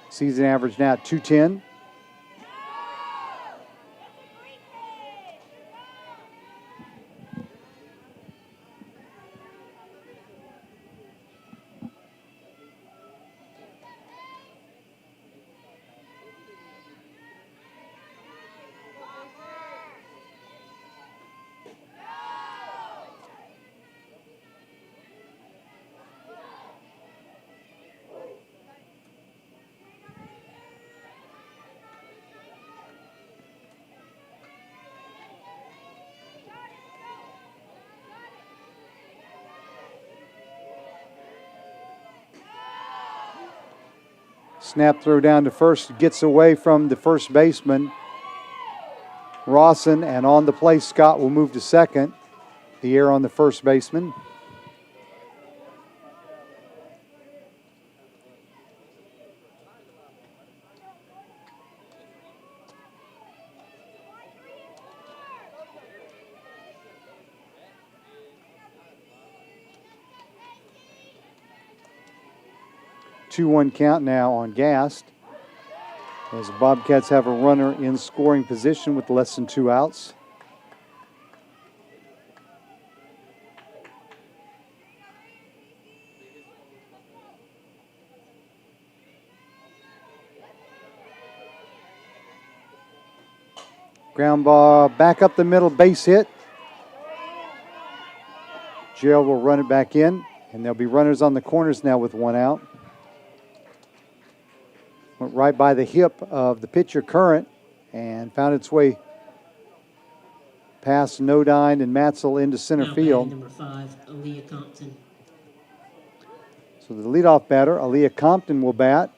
[SPEAKER 1] Season average now at 210. Snap throw down to first, gets away from the first baseman, Rawson, and on the play, Scott will move to second. The error on the first baseman. Two-one count now on Gast, as the Bobcats have a runner in scoring position with less than 2 outs. Ground ball back up the middle, base hit. Gerald will run it back in, and there'll be runners on the corners now with 1 out. Went right by the hip of the pitcher, Current, and found its way past Nodine and Matzel into center
[SPEAKER 2] Now
[SPEAKER 1] field.
[SPEAKER 2] batting number 5, Aaliyah Compton.
[SPEAKER 1] So the leadoff batter, Aaliyah Compton, will bat.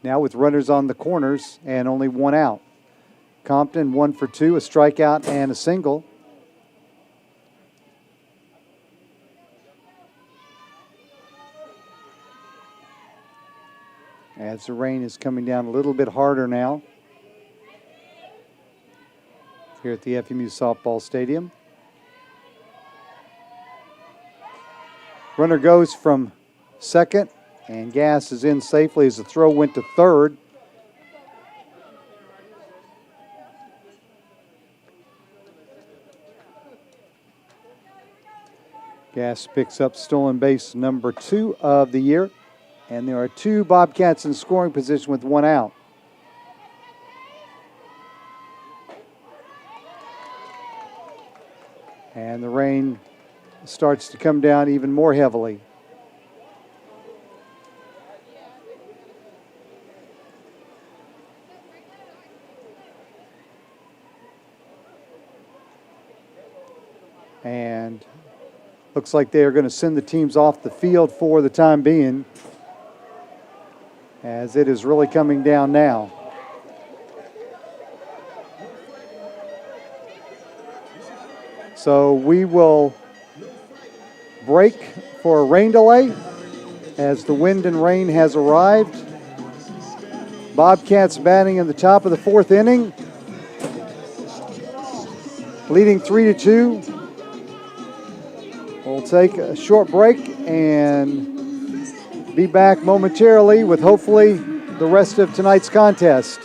[SPEAKER 1] Now with runners on the corners and only 1 out. Compton 1 for 2, a strikeout and a single. As the rain is coming down a little bit harder now here at the FMU softball stadium. Runner goes from second, and Gass is in safely as the throw went to third. Gass picks up stolen base number 2 of the year. And there are 2 Bobcats in scoring position with 1 out. And the rain starts to come down even more heavily. And looks like they are going to send the teams off the field for the time being, as it is really coming down now. So we will break for a rain delay as the wind and rain has arrived. Bobcats batting in the top of the fourth inning, leading 3-2. We'll take a short break and be back momentarily with hopefully the rest of tonight's contest.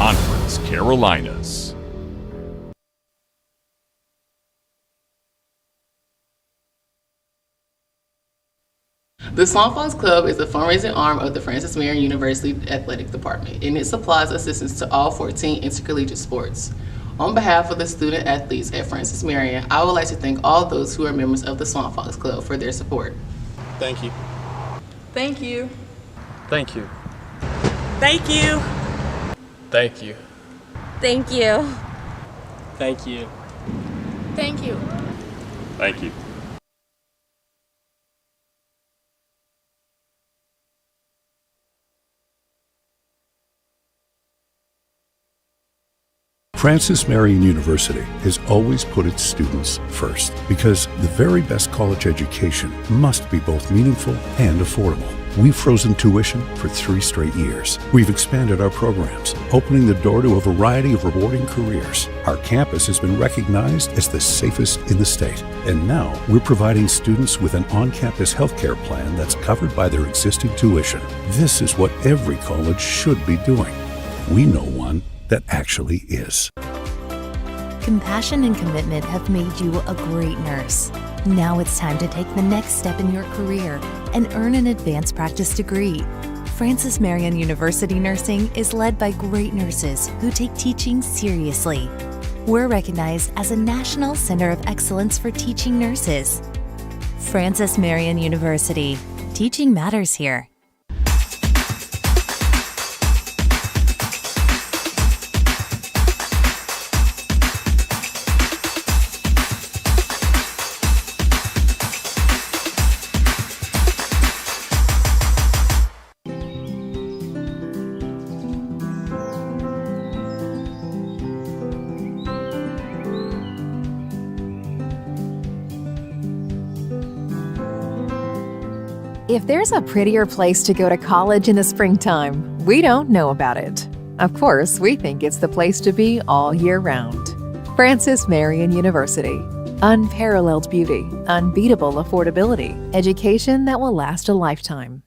[SPEAKER 10] Conference Carolinas.
[SPEAKER 3] The Swamp Fox Club is the fundraising arm of the Francis Marion University Athletic Department, and it supplies assistance to all 14 intercollegiate sports. On behalf of the student athletes at Francis Marion, I would like to thank all those who are members of the Swamp Fox Club for their support.
[SPEAKER 4] Thank you.
[SPEAKER 5] Thank you.
[SPEAKER 4] Thank you.
[SPEAKER 5] Thank you.
[SPEAKER 4] Thank you.
[SPEAKER 11] Thank you.
[SPEAKER 4] Thank you.
[SPEAKER 5] Thank you.
[SPEAKER 4] Thank you.
[SPEAKER 6] Francis Marion University has always put its students first because the very best college education must be both meaningful and affordable. We've frozen tuition for 3 straight years. We've expanded our programs, opening the door to a variety of rewarding careers. Our campus has been recognized as the safest in the state. And now we're providing students with an on-campus healthcare plan that's covered by their existing tuition. This is what every college should be doing. We know one that actually is.
[SPEAKER 7] Compassion and commitment have made you a great nurse. Now it's time to take the next step in your career and earn an advanced practice degree. Francis Marion University Nursing is led by great nurses who take teaching seriously. We're recognized as a National Center of Excellence for Teaching Nurses. Francis Marion University. Teaching matters here.
[SPEAKER 9] If there's a prettier place to go to college in the springtime, we don't know about it. Of course, we think it's the place to be all year round. Francis Marion University. Unparalleled beauty, unbeatable affordability, education that will last a lifetime.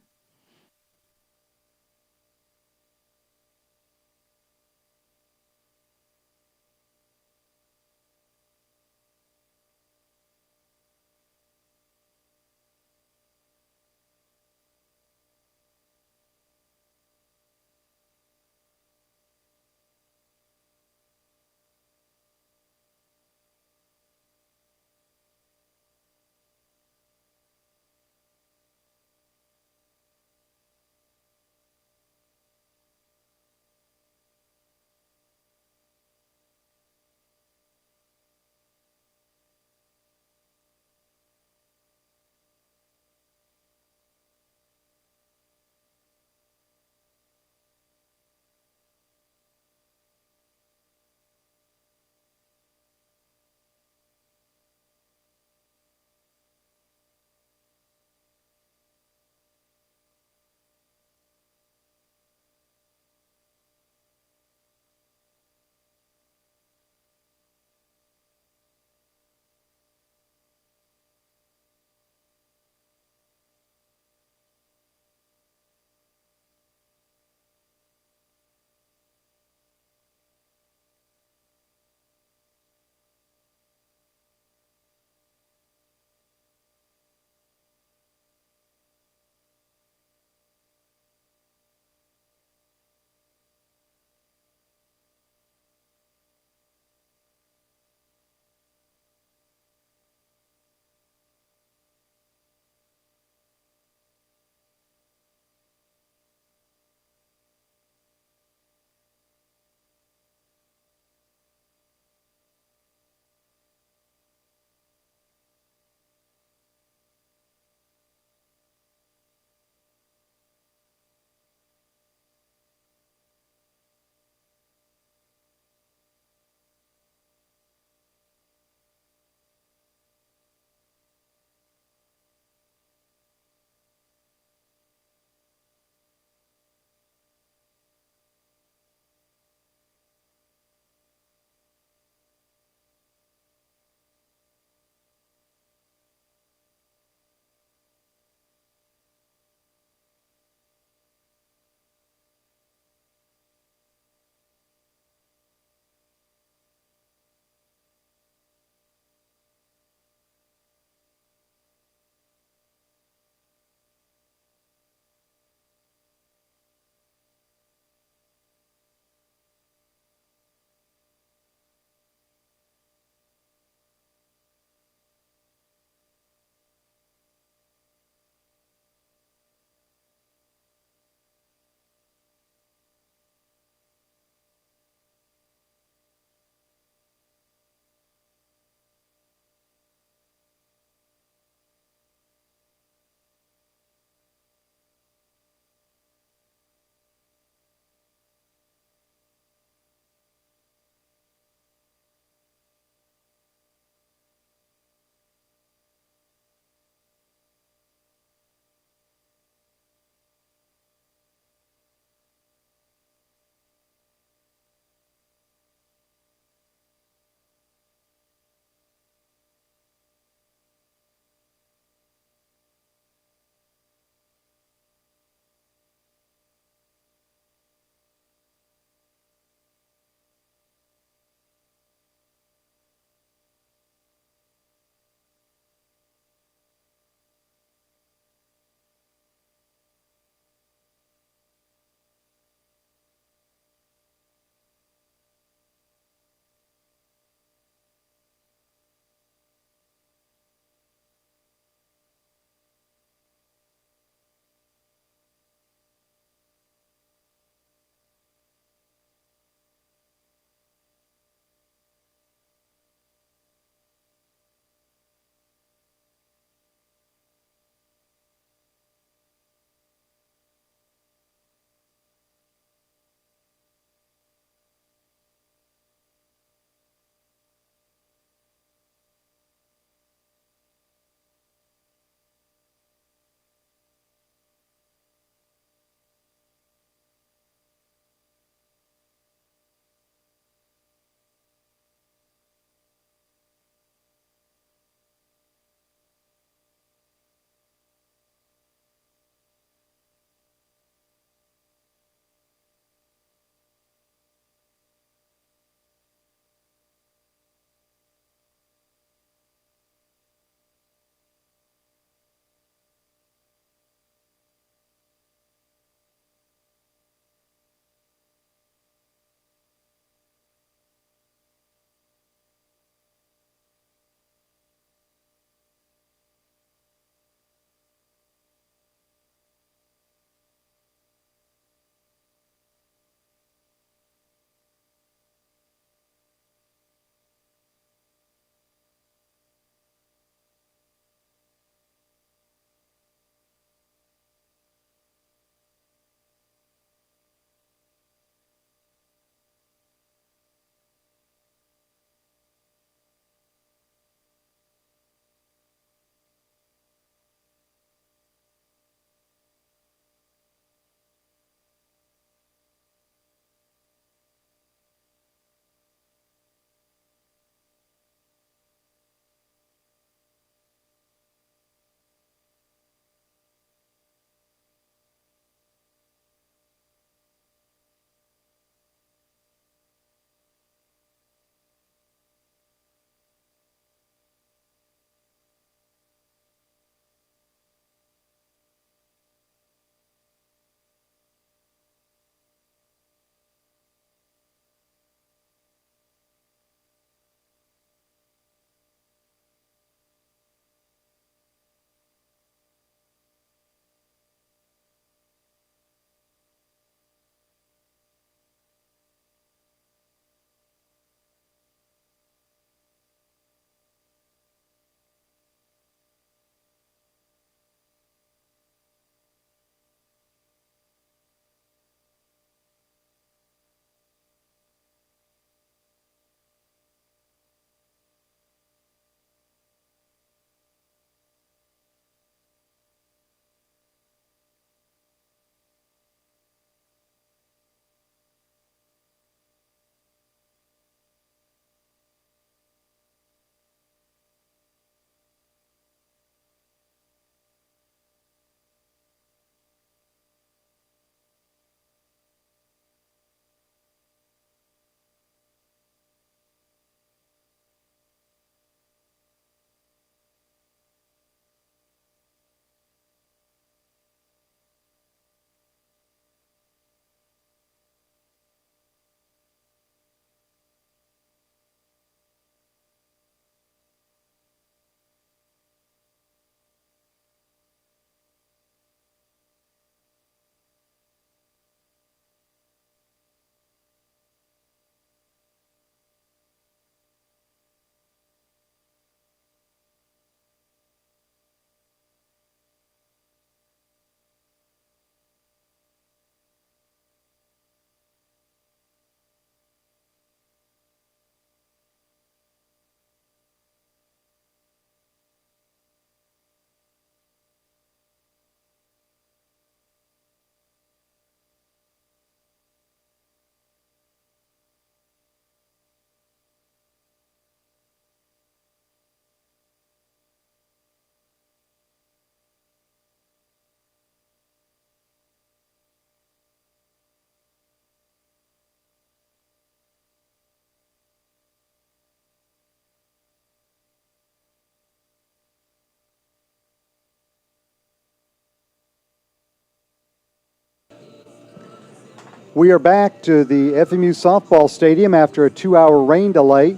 [SPEAKER 1] We are back to the FMU softball stadium after a 2-hour rain delay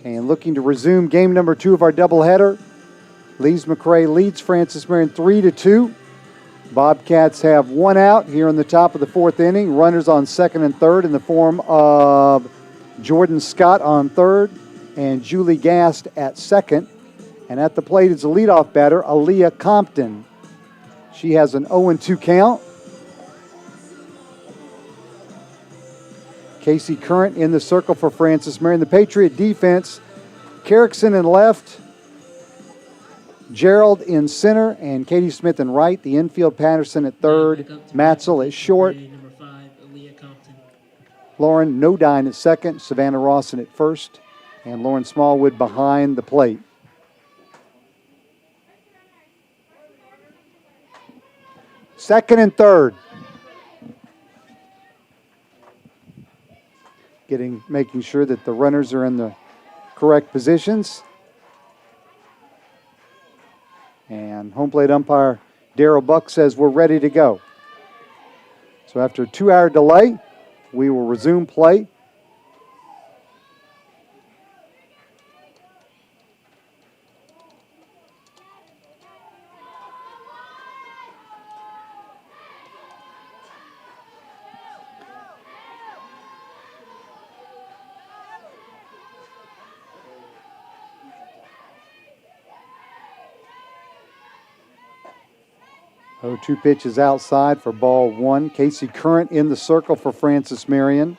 [SPEAKER 1] and looking to resume game number 2 of our doubleheader. Lees-McRae leads Francis Marion 3-2. Bobcats have 1 out here in the top of the 4th inning. Runners on 2nd and 3rd in the form of Jordan Scott on 3rd and Julie Gast at 2nd. And at the plate is the leadoff batter, Aaliyah Compton. She has an 0-2 count. Casey Current in the circle for Francis Marion. The Patriot defense, Carrickson in left, Gerald in center, and Katie Smith in right. The infield, Patterson at third, Matzel at short,
[SPEAKER 2] Number 5, Aaliyah Compton.
[SPEAKER 1] Lauren Nodine at second, Savannah Rawson at first, and Lauren Smallwood behind the plate. Second and third. Making sure that the runners are in the correct positions. And home plate umpire Darrell Buck says we're ready to go. So after a 2-hour delay, we will resume play. Oh, 2 pitches outside for ball 1. Casey Current in the circle for Francis Marion.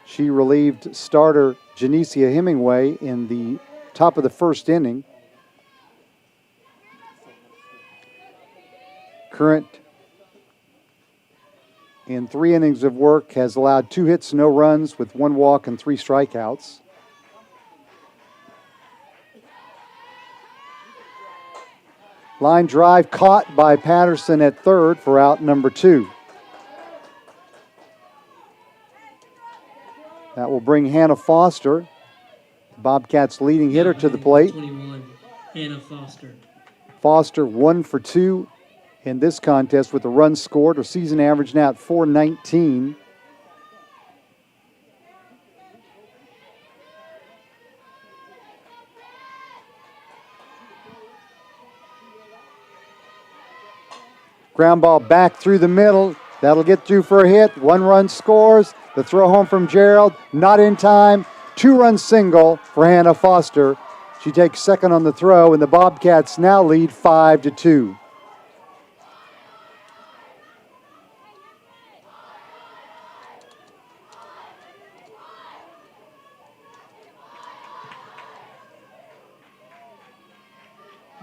[SPEAKER 1] She relieved starter Janicia Hemingway in the top of the 1st inning. Current, in 3 innings of work, has allowed 2 hits, no runs, with 1 walk and 3 strikeouts. Line drive caught by Patterson at third for out number 2. That will bring Hannah Foster, the Bobcats' leading hitter, to the plate.
[SPEAKER 2] 21, Hannah Foster.
[SPEAKER 1] Foster 1 for 2 in this contest with a run scored. Her season average now at .419. Ground ball back through the middle. That'll get through for a hit. 1 run scores. The throw home from Gerald. Not in time. 2-run single for Hannah Foster. She takes second on the throw, and the Bobcats now lead 5-2.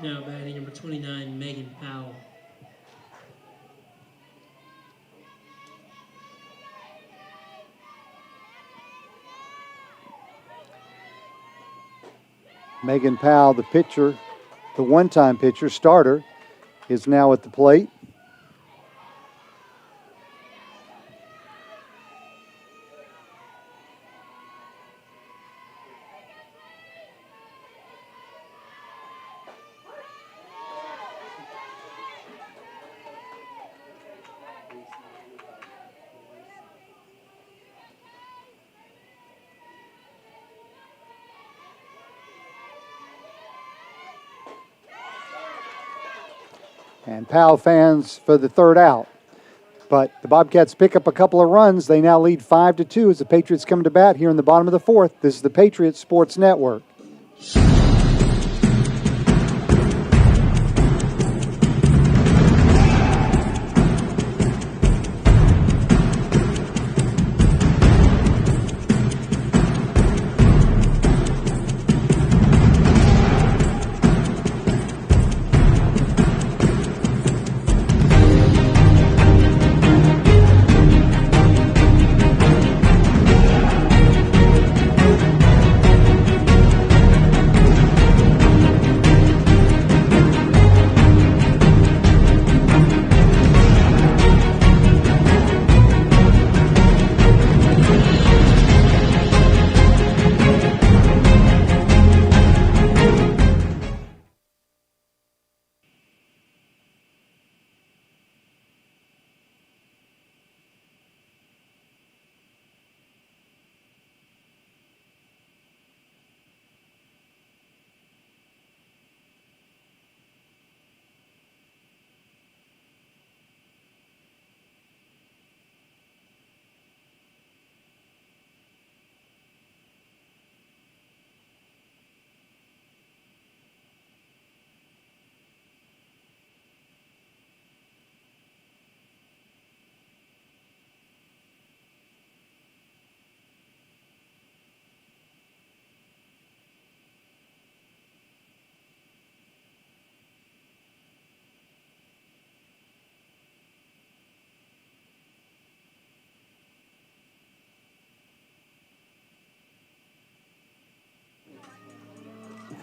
[SPEAKER 2] Now batting number 29, Megan Powell.
[SPEAKER 1] Megan Powell, the pitcher, the one-time pitcher, starter, is now at the plate. And Powell fans for the 3rd out. But the Bobcats pick up a couple of runs. They now lead 5-2 as the Patriots come to bat here in the bottom of the 4th. This is the Patriots Sports Network.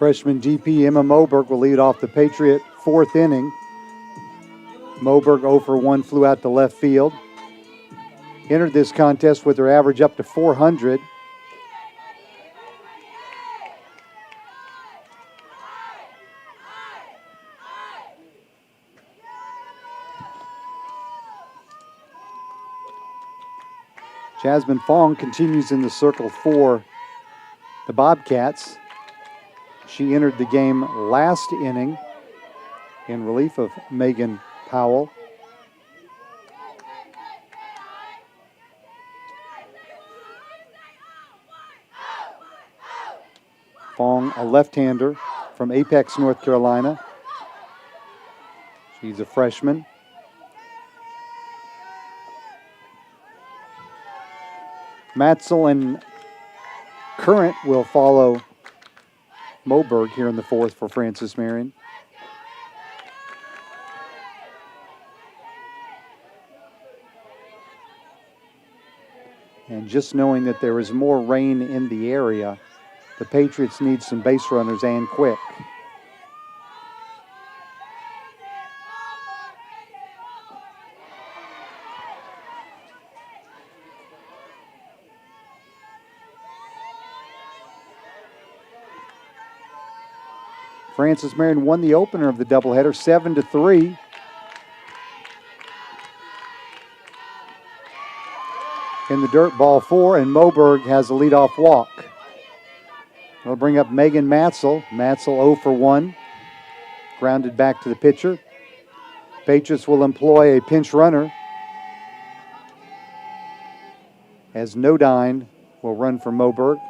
[SPEAKER 1] Freshman DP Emma Moberg will lead off the Patriot fourth inning. Moberg 0 for 1 flew out to left field. Entered this contest with her average up to 400. Jasmine Fong continues in the circle for the Bobcats. She entered the game last inning in relief of Megan Powell. Fong, a left-hander from Apex, North Carolina. She's a freshman. Matzel and Current will follow Moberg here in the fourth for Francis Marion. And just knowing that there is more rain in the area, the Patriots need some base runners and quick. Francis Marion won the opener of the doubleheader 7-3. In the dirt, ball 4, and Moberg has a leadoff walk. It'll bring up Megan Matzel. Matzel 0 for 1. Grounded back to the pitcher. Patriots will employ a pinch runner as Nodine will run for Moberg.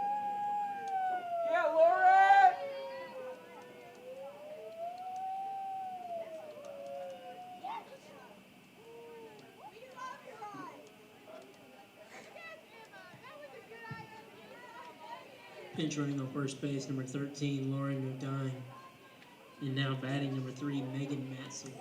[SPEAKER 2] Pinch running on first base, number 13, Lauren Nodine. And now batting, number 3, Megan Matson.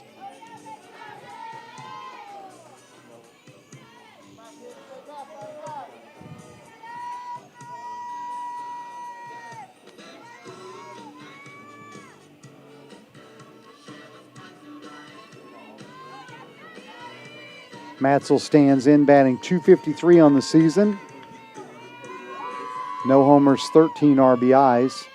[SPEAKER 1] Matzel stands in, batting .253 on the season. No homers, 13 RBIs.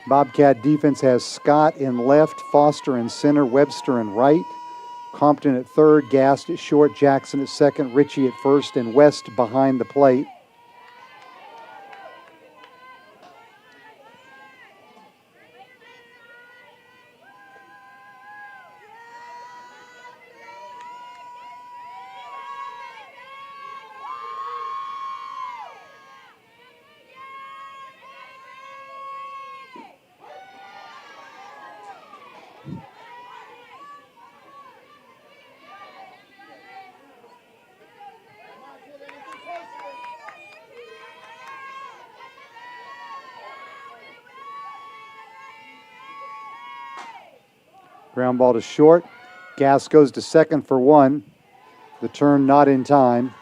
[SPEAKER 1] Bobcat defense has Scott in left, Foster in center, Webster in right, Compton at third, Gast at short, Jackson at second, Ritchie at first, and West behind the plate. Ground ball to short. Gas goes to second for one. The turn not in time.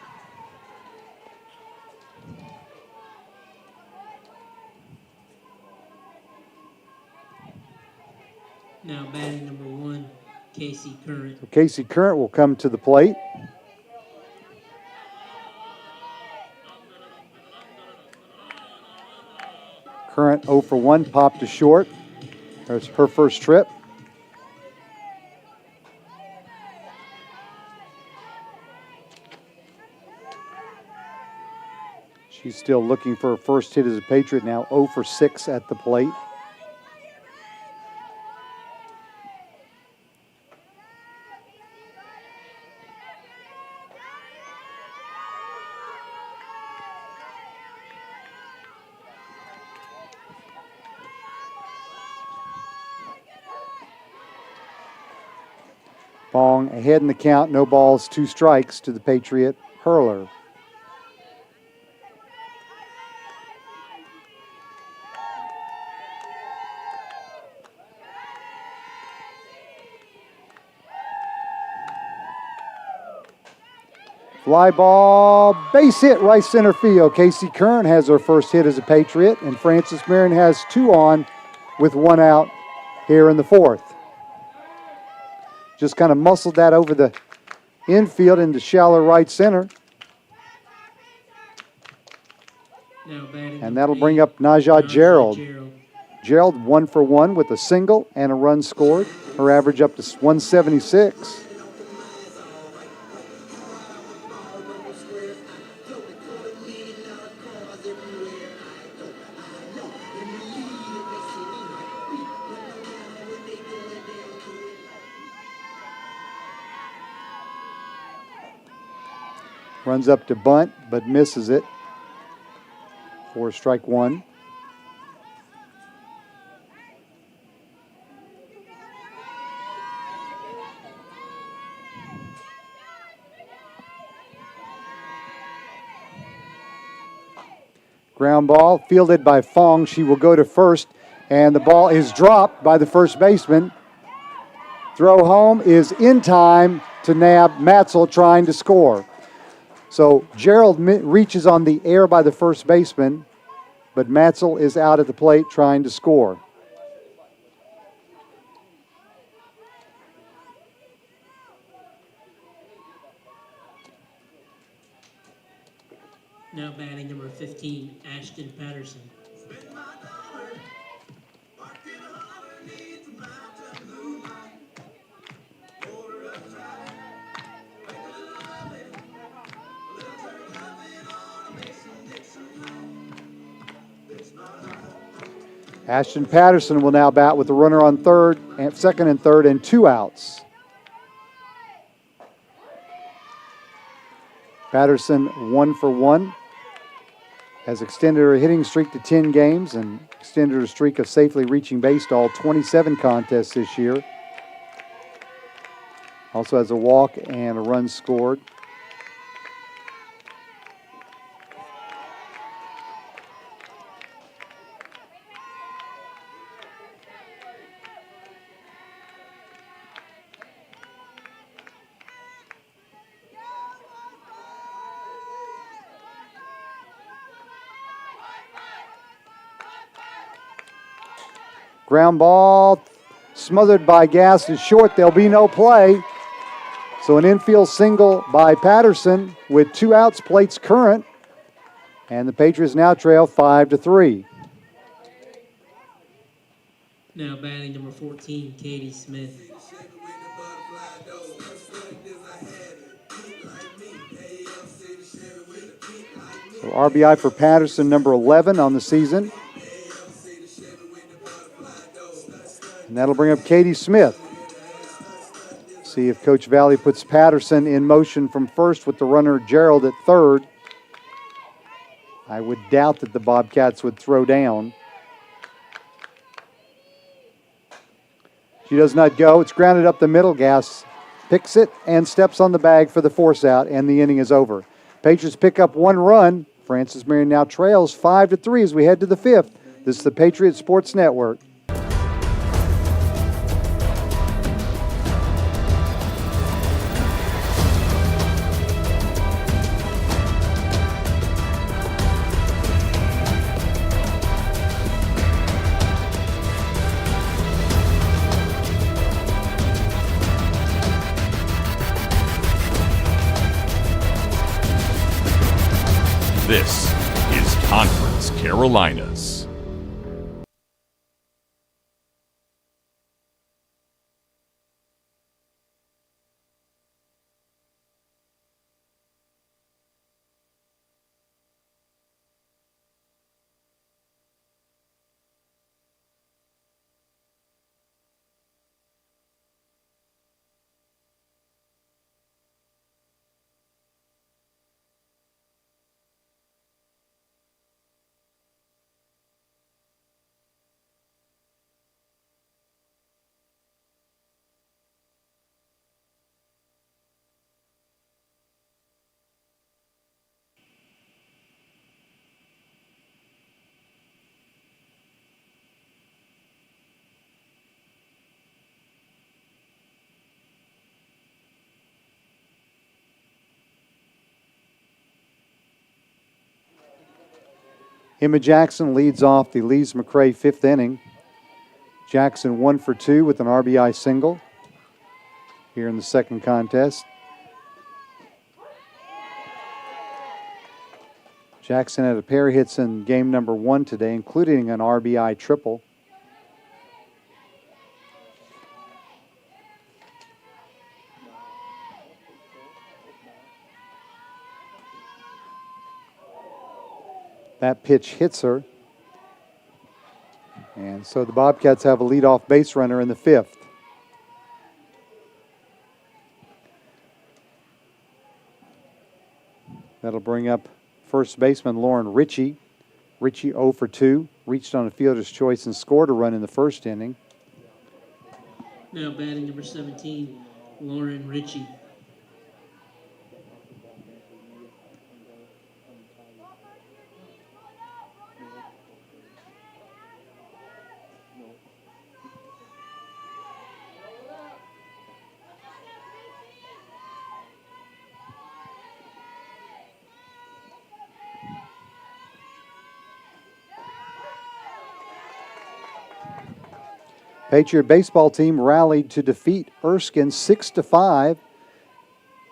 [SPEAKER 2] Now batting number 1, Casey Current.
[SPEAKER 1] So Casey Current will come to the plate. Current 0 for 1, popped to short. There's her first trip. She's still looking for her first hit as a Patriot now, 0 for 6 at the plate. Fong ahead in the count, no balls, 2 strikes to the Patriot hurler. Fly ball, base hit, right center field. Casey Kern has her first hit as a Patriot, and Francis Marion has 2 on with 1 out here in the 4th. Just kind of muscled that over the infield into shallow right center.
[SPEAKER 2] Now batting
[SPEAKER 1] And
[SPEAKER 2] number
[SPEAKER 1] that'll bring
[SPEAKER 2] 8,
[SPEAKER 1] up Najah Gerald.
[SPEAKER 2] Gerald.
[SPEAKER 1] Gerald 1 for 1 with a single and a run scored. Her average up to 176. Runs up to bunt, but misses it for strike 1. Ground ball fielded by Fong. She will go to first, and the ball is dropped by the first baseman. Throw home is in time to nab Matzel trying to score. So Gerald reaches on the air by the first baseman, but Matzel is out at the plate trying to score.
[SPEAKER 2] Now batting number 15, Ashton Patterson.
[SPEAKER 1] Ashton Patterson will now bat with the runner on second and third, and 2 outs. Patterson 1 for 1. Has extended her hitting streak to 10 games and extended her streak of safely reaching base to all 27 contests this year. Also has a walk and a run scored. Ground ball smothered by Gas is short. There'll be no play. So an infield single by Patterson with 2 outs, plates current. And the Patriots now trail 5-3.
[SPEAKER 2] Now batting number 14, Katie Smith.
[SPEAKER 1] So RBI for Patterson, number 11 on the season. And that'll bring up Katie Smith. See if Coach Valley puts Patterson in motion from first with the runner Gerald at third. I would doubt that the Bobcats would throw down. She does not go. It's grounded up the middle. Gas picks it and steps on the bag for the force out, and the inning is over. Patriots pick up 1 run. Francis Marion now trails 5-3 as we head to the 5th. This is the Patriot Sports Network.
[SPEAKER 10] This is Conference Carolinas.
[SPEAKER 1] Emma Jackson leads off the Lees-McRae fifth inning. Jackson 1 for 2 with an RBI single here in the second contest. Jackson had a pair of hits in game number 1 today, including an RBI triple. That pitch hits her. And so the Bobcats have a leadoff base runner in the fifth. That'll bring up first baseman Lauren Ritchie. Ritchie 0 for 2. Reached on a fielder's choice and scored a run in the first inning.
[SPEAKER 2] Now batting number 17, Lauren Ritchie.
[SPEAKER 1] Patriot baseball team rallied to defeat Erskine 6-5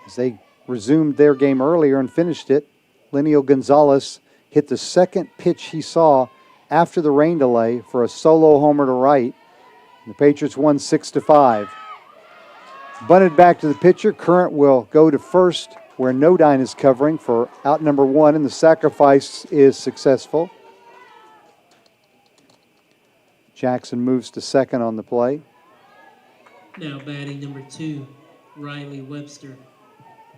[SPEAKER 1] as they resumed their game earlier and finished it. Lenio Gonzalez hit the second pitch he saw after the rain delay for a solo homer to right. The Patriots won 6-5. Bunted back to the pitcher. Current will go to first where Nodine is covering for out number 1, and the sacrifice is successful. Jackson moves to second on the play.
[SPEAKER 2] Now batting number 2, Riley Webster.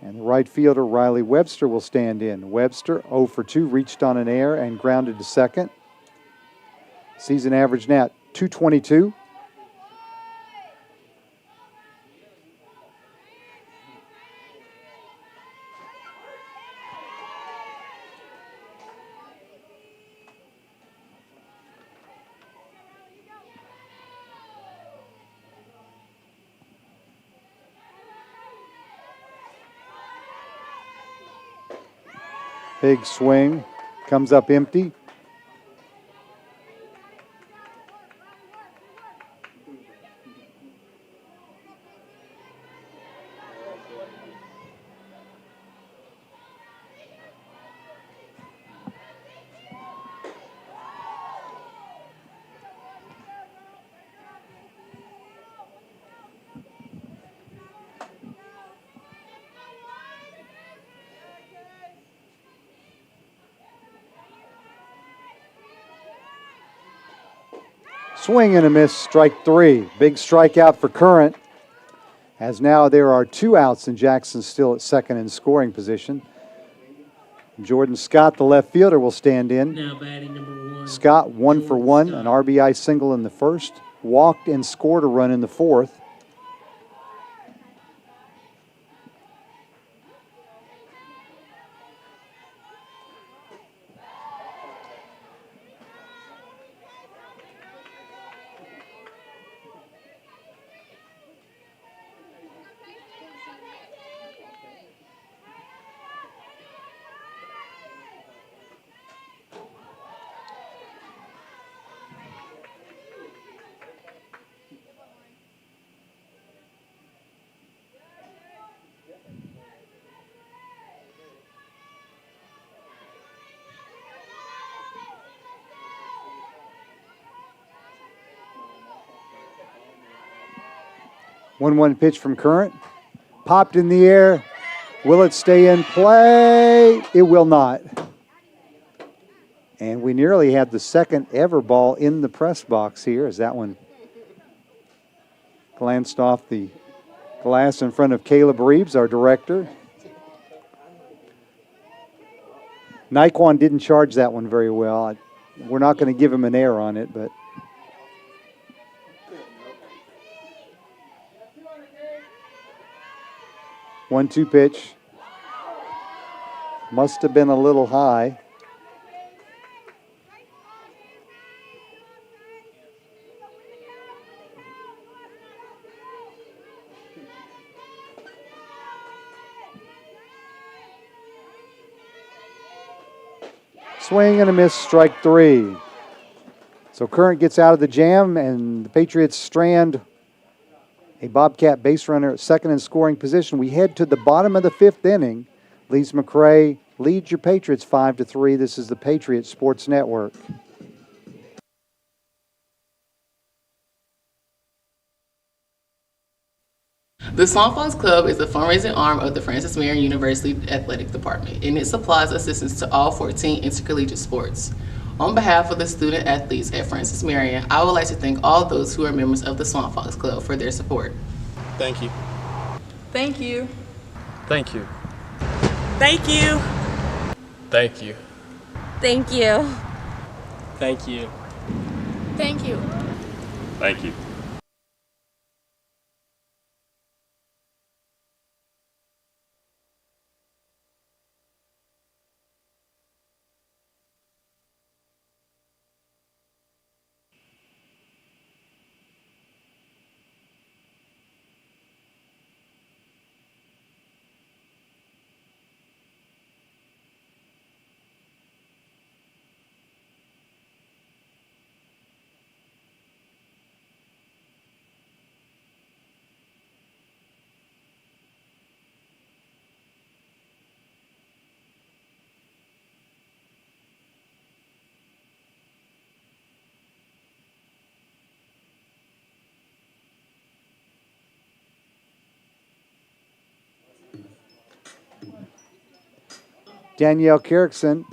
[SPEAKER 1] And the right fielder, Riley Webster, will stand in. Webster, 0 for 2, reached on an error and grounded to second. Season average now, 222. Big swing, comes up empty. Swing and a miss, strike 3. Big strikeout for Current, as now there are 2 outs and Jackson still at second in scoring position. Jordan Scott, the left fielder, will stand in.
[SPEAKER 2] Now batting number 1.
[SPEAKER 1] Scott 1 for 1, an RBI single in the first, walked and scored a run in the fourth. One pitch from Current. Popped in the air. Will it stay in play? It will not. And we nearly had the second ever ball in the press box here as that one glanced off the glass in front of Caleb Reeves, our director. Naquan didn't charge that one very well. We're not going to give him an error on it, but 1-2 pitch. Must have been a little high. Swing and a miss, strike 3. So Current gets out of the jam, and the Patriots strand a Bobcat base runner at second in scoring position. We head to the bottom of the 5th inning. Lees-McRae leads your Patriots 5-3. This is the Patriots Sports Network.
[SPEAKER 3] The Swamp Fox Club is the fundraising arm of the Francis Marion University Athletic Department, and it supplies assistance to all 14 intercollegiate sports. On behalf of the student athletes at Francis Marion, I would like to thank all those who are members of the Swamp Fox Club for their support.
[SPEAKER 4] Thank you.
[SPEAKER 5] Thank you.
[SPEAKER 4] Thank you.
[SPEAKER 5] Thank you.
[SPEAKER 4] Thank you.
[SPEAKER 11] Thank you.
[SPEAKER 4] Thank you.
[SPEAKER 5] Thank you.
[SPEAKER 4] Thank you.
[SPEAKER 1] Danielle Carrickson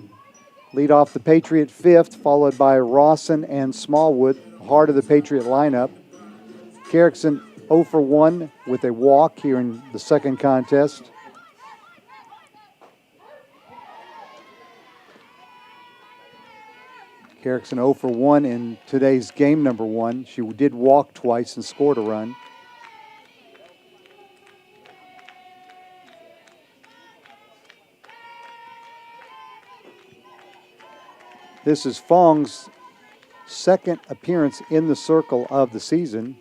[SPEAKER 1] lead off the Patriot 5th, followed by Rawson and Smallwood, heart of the Patriot lineup. Carrickson 0 for 1 with a walk here in the second contest. Carrickson 0 for 1 in today's game number 1. She did walk twice and scored a run. This is Fong's second appearance in the circle of the season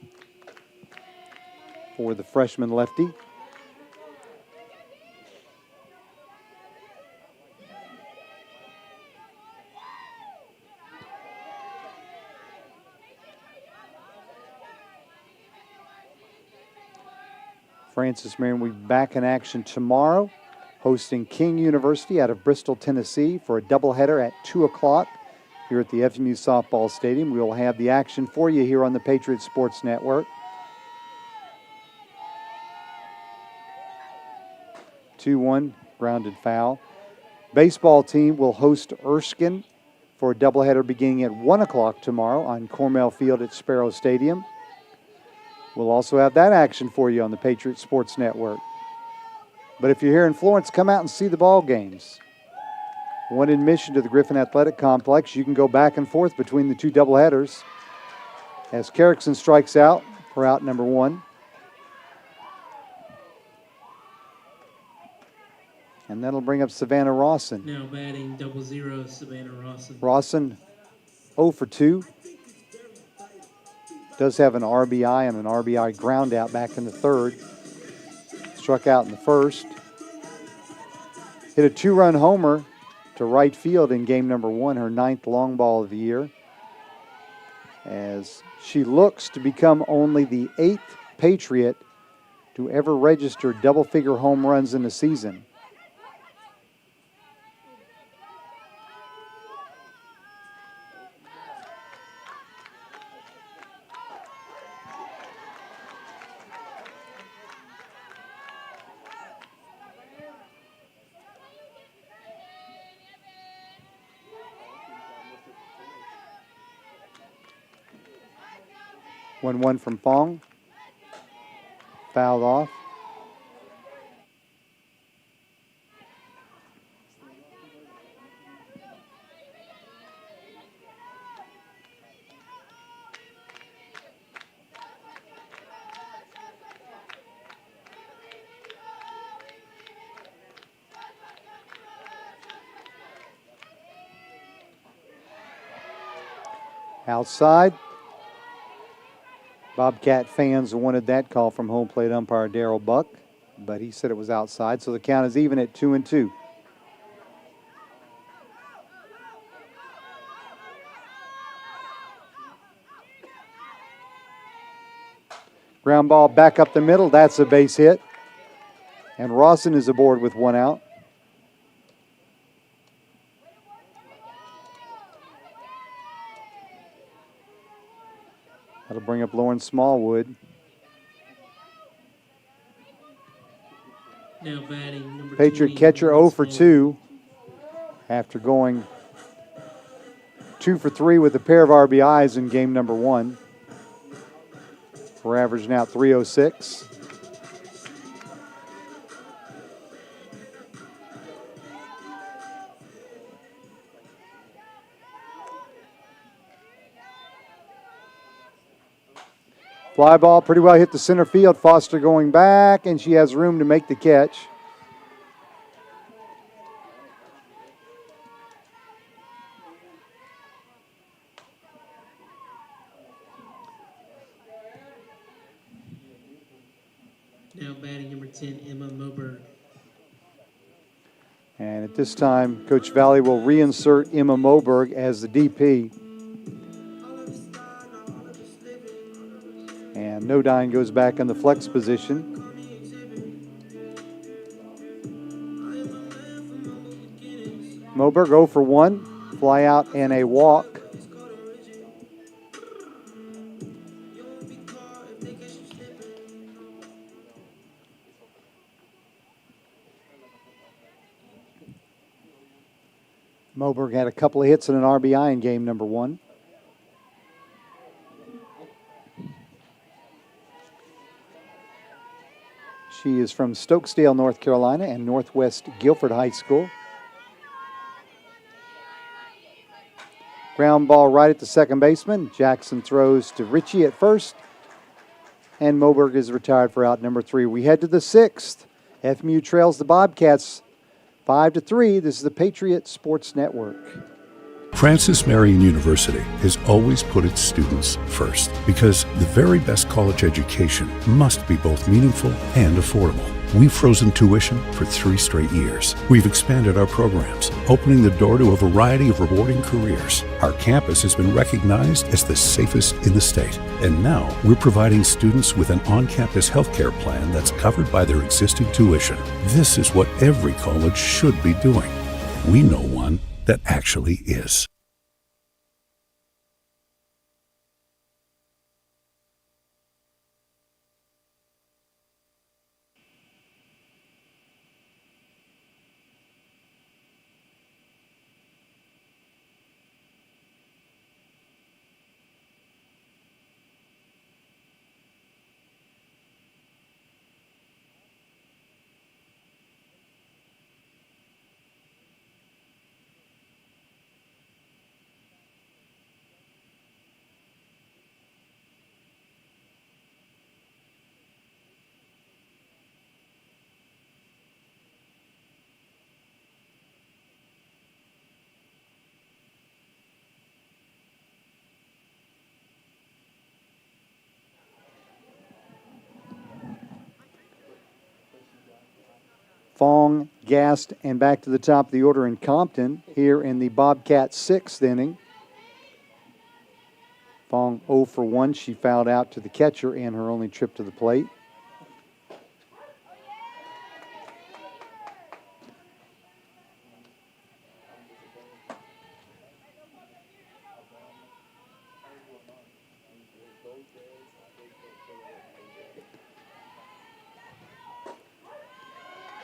[SPEAKER 1] for the freshman lefty. Francis Marion will be back in action tomorrow, hosting King University out of Bristol, Tennessee for a doubleheader at 2 o'clock here at the FMU Softball Stadium. We will have the action for you here on the Patriots Sports Network. 2-1, grounded foul. Baseball team will host Erskine for a doubleheader beginning at 1 o'clock tomorrow on Cornell Field at Sparrow Stadium. We'll also have that action for you on the Patriots Sports Network. But if you're here in Florence, come out and see the ball games. One admission to the Griffin Athletic Complex. You can go back and forth between the two doubleheaders as Carrickson strikes out for out number 1. And that'll bring up Savannah Rawson.
[SPEAKER 2] Now batting 00, Savannah Rawson.
[SPEAKER 1] Rawson 0 for 2. Does have an RBI and an RBI ground out back in the 3rd. Struck out in the 1st. Hit a 2-run homer to right field in game number 1, her 9th long ball of the year, as she looks to become only the 8th Patriot to ever register double-figure home runs in a season. One from Fong. Fouled off. Outside. Bobcat fans wanted that call from home plate umpire Darrell Buck, but he said it was outside, so the count is even at 2-2. Ground ball back up the middle. That's a base hit. And Rawson is aboard with one out. That'll bring up Lauren Smallwood.
[SPEAKER 2] Now batting number
[SPEAKER 1] Patriot
[SPEAKER 2] 20,
[SPEAKER 1] catcher 0
[SPEAKER 2] Lauren
[SPEAKER 1] for
[SPEAKER 2] Smallwood.
[SPEAKER 1] 2 after going 2 for 3 with a pair of RBIs in game number 1. We're averaging out 306. Fly ball pretty well hit the center field. Foster going back, and she has room to make the catch.
[SPEAKER 2] Now batting number 10, Emma Moberg.
[SPEAKER 1] And at this time, Coach Valley will reinsert Emma Moberg as the DP. And Nodine goes back in the flex position. Moberg 0 for 1, fly out and a walk. Moberg had a couple of hits and an RBI in game number 1. She is from Stokesdale, North Carolina, and Northwest Guilford High School. Ground ball right at the second baseman. Jackson throws to Ritchie at first, and Moberg is retired for out number 3. We head to the 6th. FMU trails the Bobcats 5-3. This is the Patriot Sports Network.
[SPEAKER 6] Francis Marion University has always put its students first because the very best college education must be both meaningful and affordable. We've frozen tuition for 3 straight years. We've expanded our programs, opening the door to a variety of rewarding careers. Our campus has been recognized as the safest in the state. And now we're providing students with an on-campus healthcare plan that's covered by their existing tuition. This is what every college should be doing. We know one that actually is.
[SPEAKER 1] Fong, Gast, and back to the top of the order in Compton here in the Bobcats' 6th inning. Fong 0 for 1. She fouled out to the catcher in her only trip to the plate.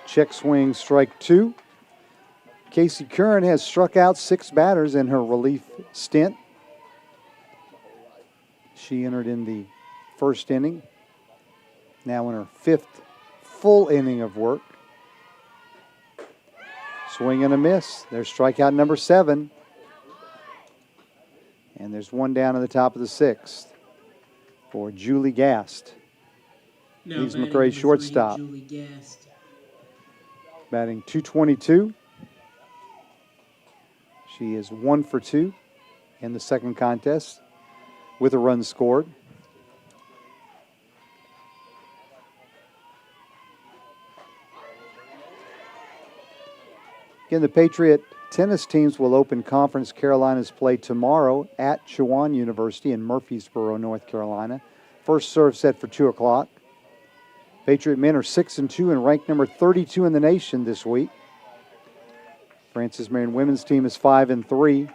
[SPEAKER 1] Check swing, strike 2. Casey Curran has struck out 6 batters in her relief stint. She entered in the first inning, now in her 5th full inning of work. Swing and a miss. There's strikeout number 7. And there's one down at the top of the 6th for Julie Gast. Lees-McRae shortstop.
[SPEAKER 2] Julie Gast.
[SPEAKER 1] Batting .222. She is 1 for 2 in the second contest with a run scored. Again, the Patriot tennis teams will open Conference Carolinas play tomorrow at Chowan University in Murfreesboro, North Carolina. first serve set for 2 o'clock. Patriot men are 6-2 and ranked number 32 in the nation this week. Francis Marion women's team is 5-3.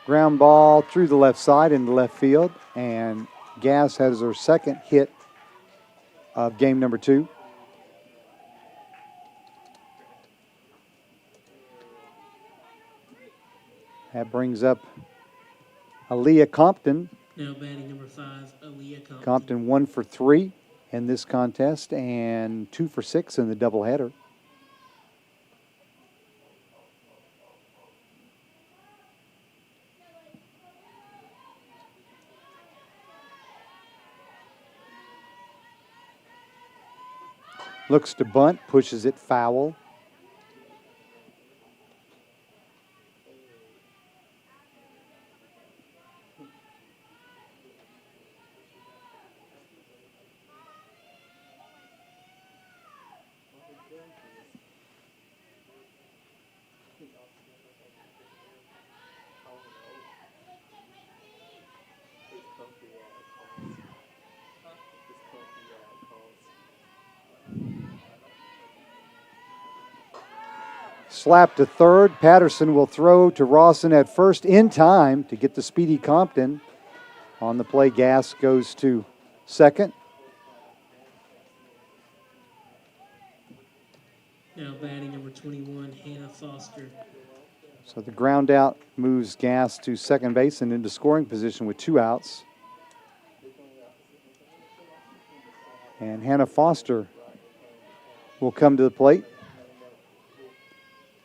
[SPEAKER 1] Ground ball through the left side into left field, and Gass has her second hit of game number 2. That brings up Aaliyah Compton.
[SPEAKER 2] Now batting number 5, Aaliyah Compton.
[SPEAKER 1] Compton 1 for 3 in this contest and 2 for 6 in the doubleheader. Looks to bunt, pushes it foul. Slap to third. Patterson will throw to Rawson at first in time to get the speedy Compton. On the play, Gass goes to second.
[SPEAKER 2] Now batting number 21, Hannah Foster.
[SPEAKER 1] So the ground out moves Gass to second base and into scoring position with 2 outs. And Hannah Foster will come to the plate.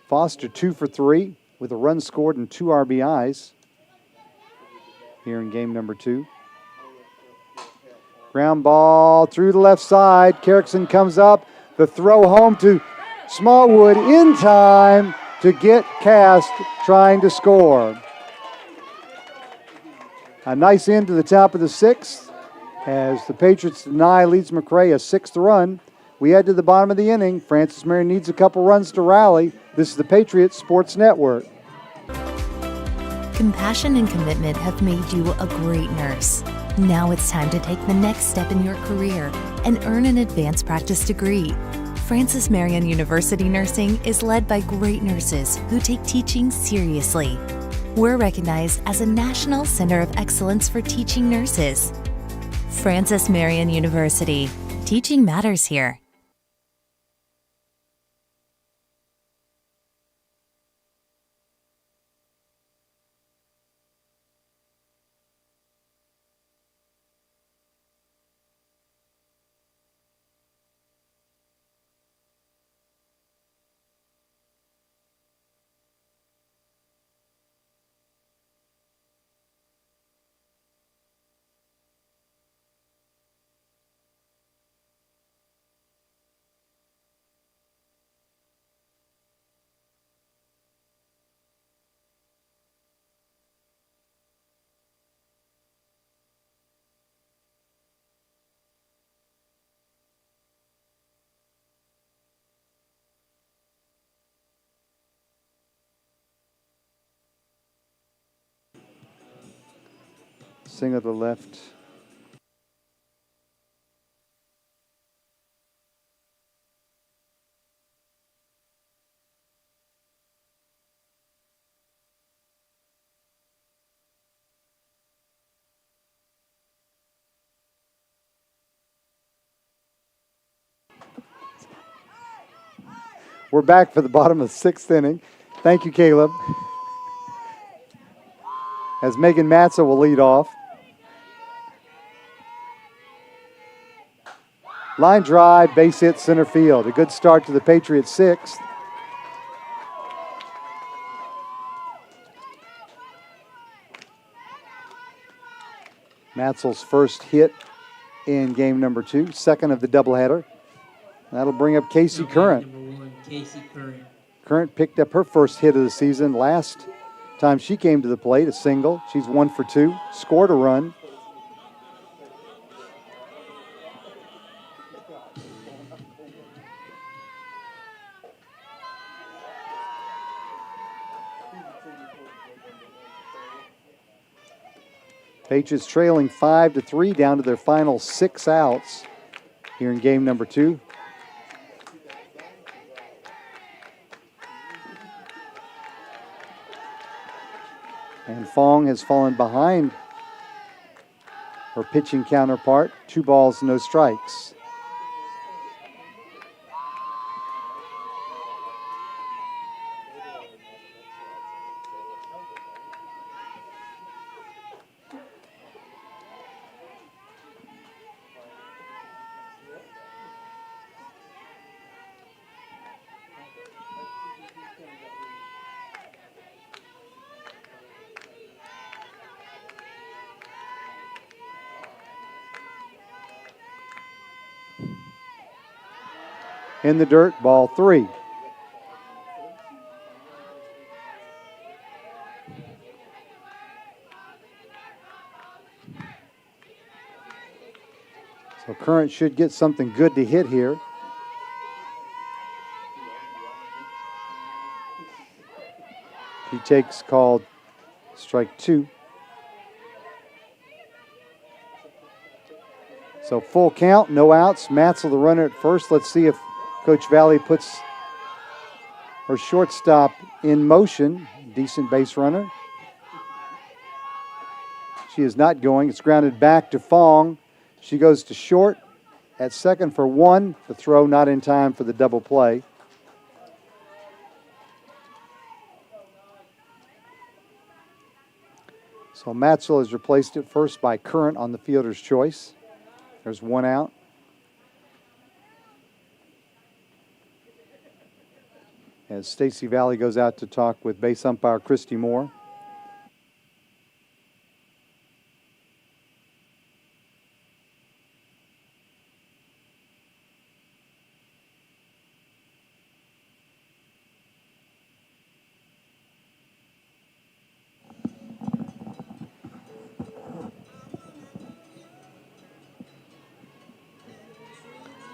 [SPEAKER 1] Foster 2 for 3 with a run scored and 2 RBIs here in game number 2. Ground ball through the left side. Carrickson comes up. The throw home to Smallwood in time to get Cast trying to score. A nice end to the top of the 6th as the Patriots deny Lees-McRae a 6th run. We head to the bottom of the inning. Francis Marion needs a couple runs to rally. This is the Patriots Sports Network.
[SPEAKER 7] Compassion and commitment have made you a great nurse. Now it's time to take the next step in your career and earn an advanced practice degree. Francis Marion University Nursing is led by great nurses who take teaching seriously. We're recognized as a National Center of Excellence for Teaching Nurses. Francis Marion University. Teaching matters here.
[SPEAKER 1] Single to left. We're back for the bottom of the 6th inning. Thank you, Caleb. As Megan Matza will lead off. Line drive, base hit center field. A good start to the Patriots' 6th. Matzel's first hit in game number 2, second of the doubleheader. That'll bring up Casey
[SPEAKER 2] Now batting
[SPEAKER 1] Current.
[SPEAKER 2] number 1, Casey Current.
[SPEAKER 1] Current picked up her first hit of the season. Last time she came to the plate, a single. She's 1 for 2, scored a run. Patriots trailing 5-3 down to their final 6 outs here in game number 2. And Fong has fallen behind her pitching counterpart. 2 balls, no strikes. In the dirt, ball 3. So Current should get something good to hit here. He takes called strike 2. So full count, no outs. Matzel the runner at first. Let's see if Coach Valley puts her shortstop in motion. Decent base runner. She is not going. It's grounded back to Fong. She goes to short at second for 1. The throw not in time for the double play. So Matzel is replaced at first by Current on the fielder's choice. There's 1 out. As Stacy Valley goes out to talk with base umpire Christy Moore.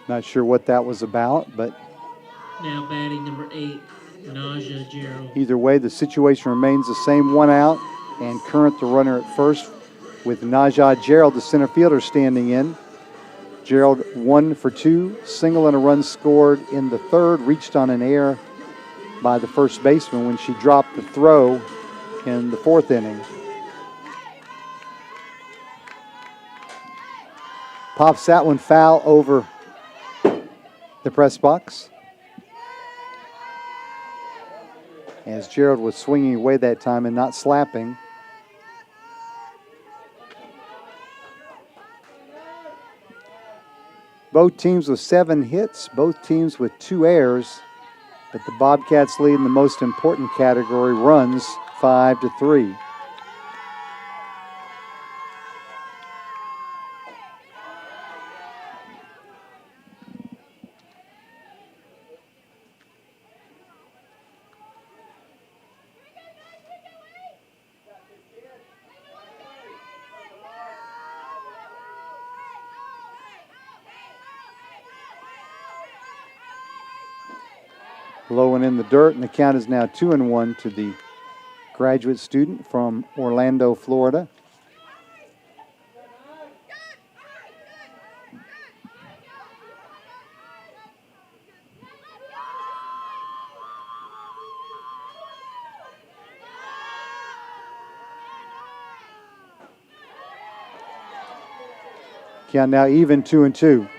[SPEAKER 1] Not sure what that was about, but
[SPEAKER 2] Now batting number 8, Naja Gerald.
[SPEAKER 1] either way, the situation remains the same. 1 out, and Current the runner at first with Najah Gerald, the center fielder, standing in. Gerald 1 for 2, single and a run scored in the third, reached on an error by the first baseman when she dropped the throw in the 4th inning. Pops that one foul over the press box. As Gerald was swinging away that time and not slapping. Both teams with 7 hits, both teams with 2 errors, but the Bobcats lead in the most important category, runs, 5-3. Low and in the dirt, and the count is now 2-1 to the graduate student from Orlando, Florida. Count now even, 2-2.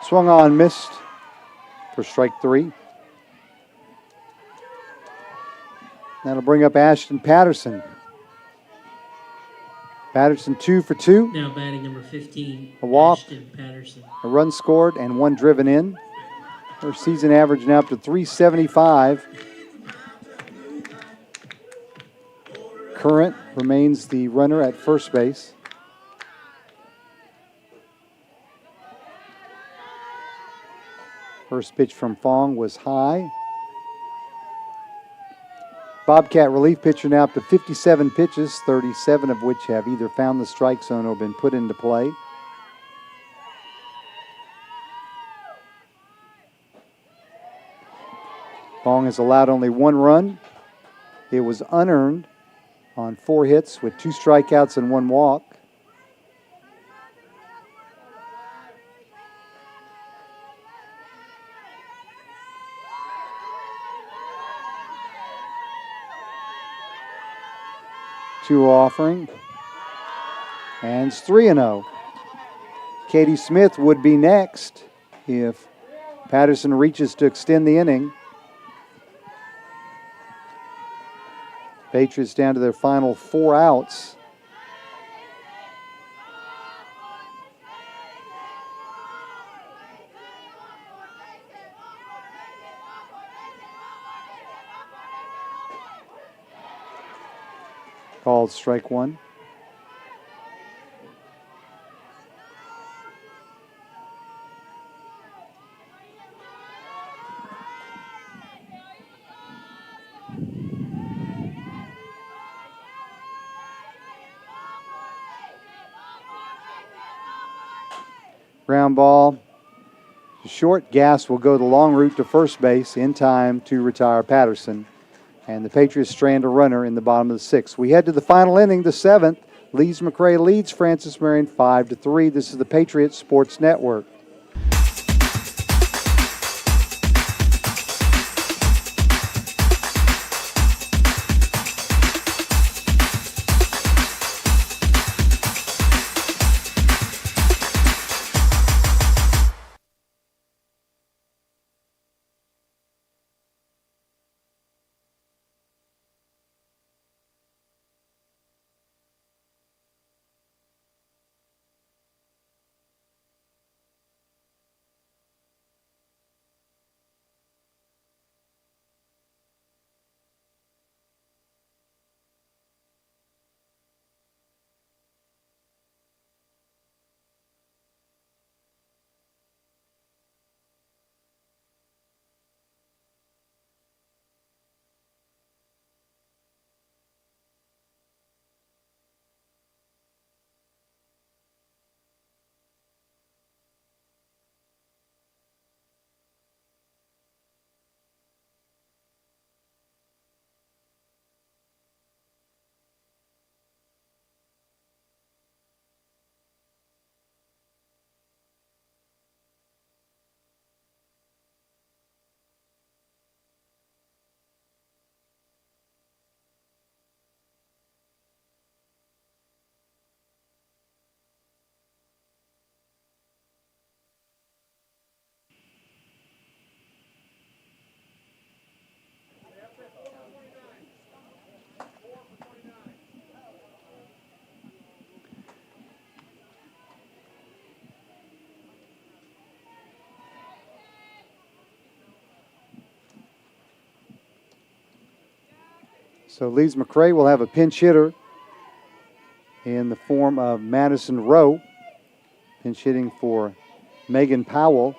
[SPEAKER 1] Swung on, missed for strike 3. That'll bring up Ashton Patterson. Patterson 2 for 2.
[SPEAKER 2] Now batting number 15,
[SPEAKER 1] A walk.
[SPEAKER 2] Ashton Patterson.
[SPEAKER 1] A run scored and 1 driven in. Her season average now up to 375. Current remains the runner at first base. First pitch from Fong was high. Bobcat relief pitcher now up to 57 pitches, 37 of which have either found the strike zone or been put into play. Fong has allowed only 1 run. It was unearned on 4 hits with 2 strikeouts and 1 walk. Two offering. And it's 3-0. Katie Smith would be next if Patterson reaches to extend the inning. Patriots down to their final 4 outs. Called strike 1. Ground ball. Short. Gas will go the long route to first base in time to retire Patterson. And the Patriots strand a runner in the bottom of the 6th. We head to the final inning, the 7th. Lees-McRae leads Francis Marion 5-3. This is the Patriots Sports Network. So Lees-McRae will have a pinch hitter in the form of Madison Rowe, pinch hitting for Megan Powell.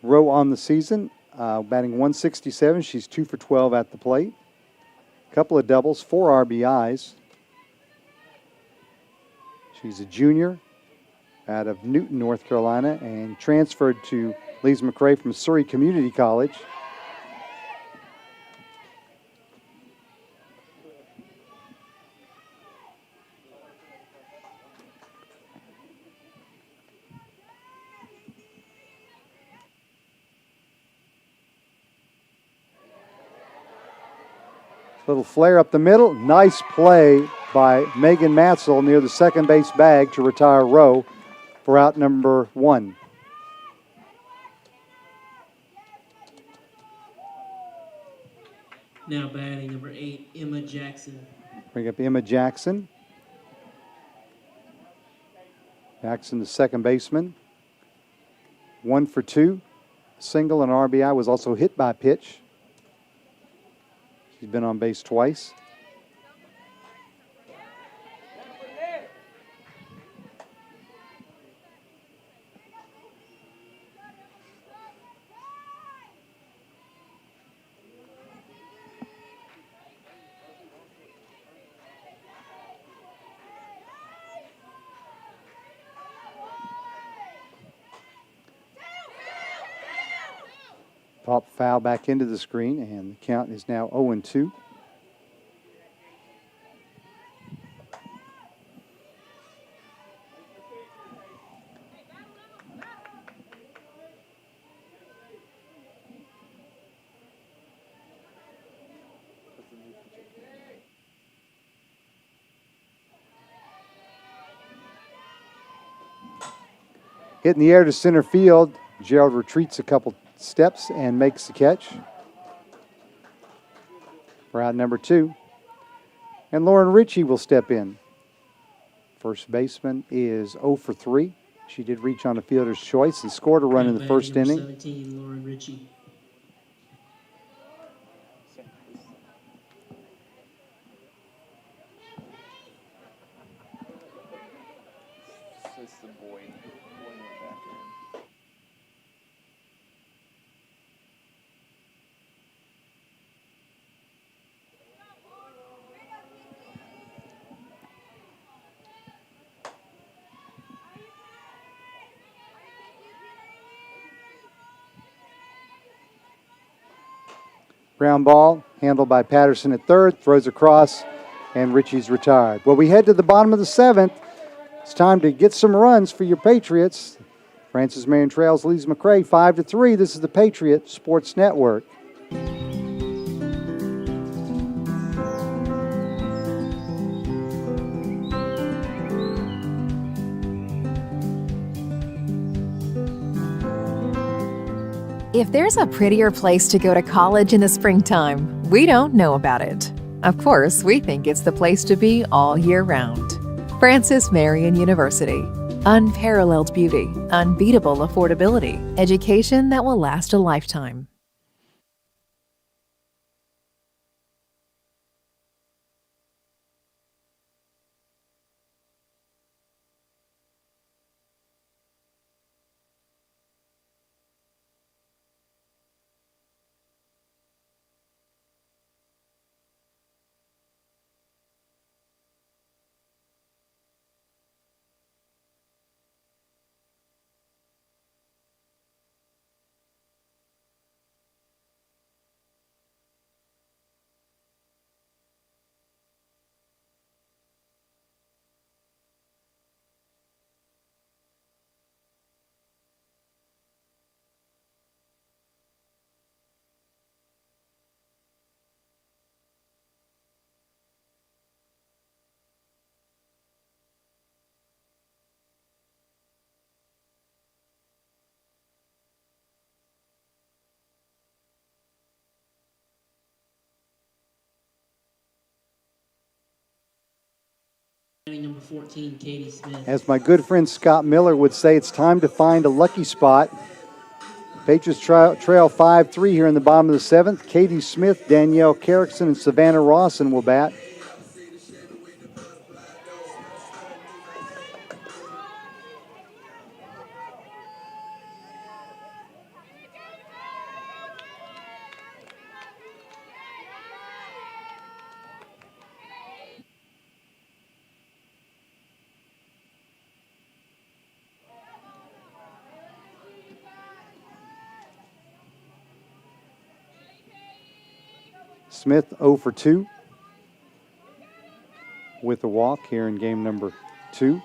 [SPEAKER 1] Rowe on the season, batting 167. She's 2 for 12 at the plate. Couple of doubles, 4 RBIs. She's a junior out of Newton, North Carolina, and transferred to Lees-McRae from Surrey Community College. Little flare up the middle. Nice play by Megan Matzel near the second base bag to retire Rowe for out number 1.
[SPEAKER 2] Now batting number 8, Emma Jackson.
[SPEAKER 1] Bring up Emma Jackson. Jackson, the second baseman. 1 for 2. Single and RBI, was also hit by pitch. She's been on base twice. Pop foul back into the screen, and the count is now 0-2. Hit in the air to center field. Gerald retreats a couple steps and makes the catch for out number 2. And Lauren Ritchie will step in. First baseman is 0 for 3. She did reach on a fielder's choice and scored a run in the first
[SPEAKER 2] Batting
[SPEAKER 1] inning.
[SPEAKER 2] number 17, Lauren Ritchie.
[SPEAKER 1] Ground ball handled by Patterson at third, throws across, and Ritchie's retired. Well, we head to the bottom of the 7th. It's time to get some runs for your Patriots. Francis Marion trails Lees-McRae 5-3. This is the Patriot Sports Network.
[SPEAKER 9] If there's a prettier place to go to college in the springtime, we don't know about it. Of course, we think it's the place to be all year round. Francis Marion University. Unparalleled beauty, unbeatable affordability, education that will last a lifetime.
[SPEAKER 2] Number 14, Katie Smith.
[SPEAKER 1] As my good friend Scott Miller would say, it's time to find a lucky spot. Patriots trail 5-3 here in the bottom of the 7th. Katie Smith, Danielle Carrickson, and Savannah Rawson will bat. Smith 0 for 2 with a walk here in game number 2.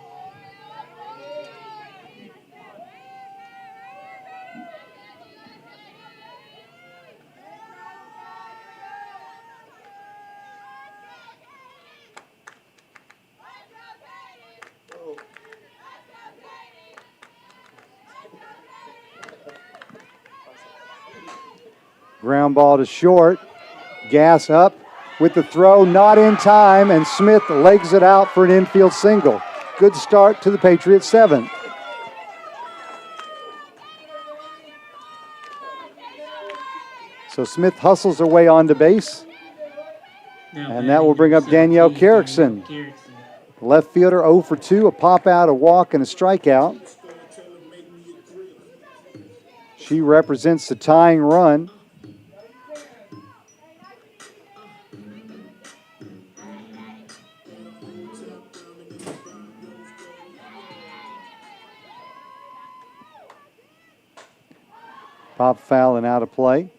[SPEAKER 1] Ground ball to short. Gass up with the throw, not in time, and Smith legs it out for an infield single. Good start to the Patriots' 7th. So Smith hustles her way onto base, and that will bring up Danielle Carrickson. Left fielder 0 for 2, a pop out, a walk, and a strikeout. She represents the tying run. Pop foul and out of play.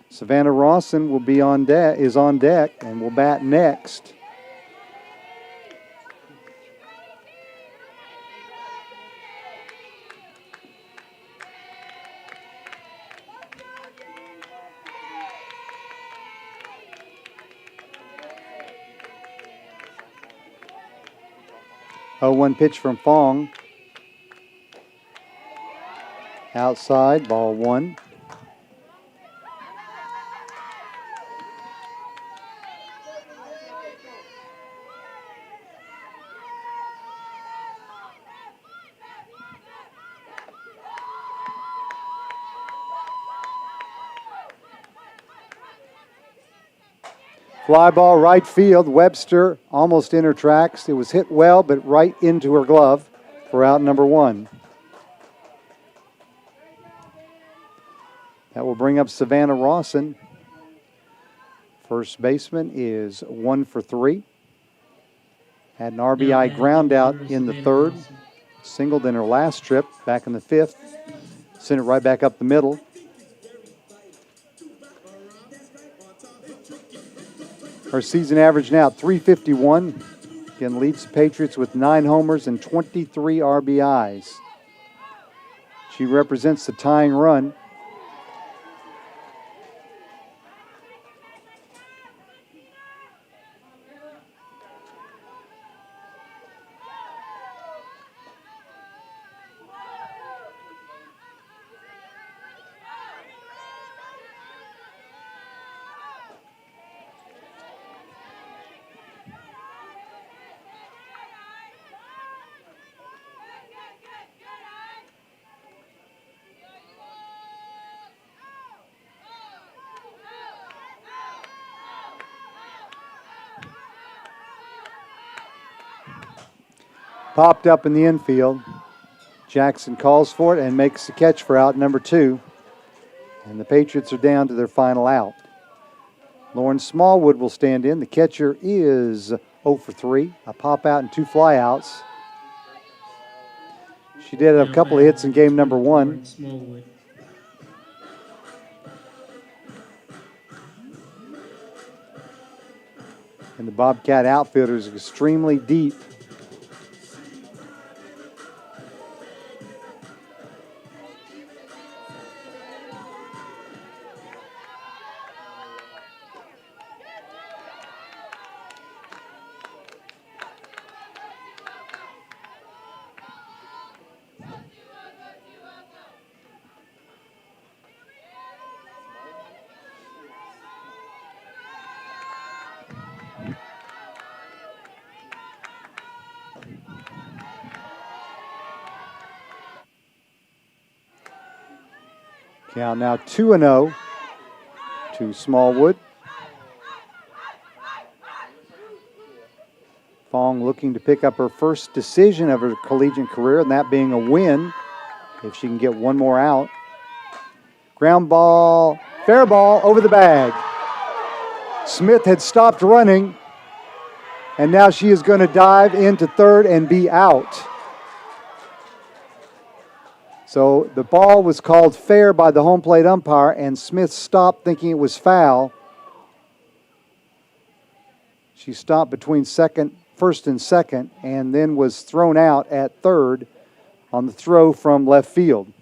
[SPEAKER 1] Savannah Rawson will be on deck, is on deck, and will bat next. Oh, 1 pitch from Fong. Outside, ball 1. Fly ball right field. Webster almost in her tracks. It was hit well, but right into her glove for out number 1. That will bring up Savannah Rawson. First baseman is 1 for 3. Had an RBI ground out in the 3rd. Singled in her last trip back in the 5th. Sent it right back up the middle. Her season average now 351. Again, leads the Patriots with 9 homers and 23 RBIs. She represents the tying run. Popped up in the infield. Jackson calls for it and makes the catch for out number 2. And the Patriots are down to their final out. Lauren Smallwood will stand in. The catcher is 0 for 3. A pop out and 2 flyouts. She did have a couple of hits in game number 1. And the Bobcat outfielder is extremely deep. Count now 2-0 to Smallwood. Fong looking to pick up her first decision of her collegiate career, and that being a win if she can get one more out. Ground ball, fair ball over the bag. Smith had stopped running, and now she is going to dive into third and be out. So the ball was called fair by the home plate umpire, and Smith stopped thinking it was foul. She stopped between first and second, and then was thrown out at third on the throw from left field.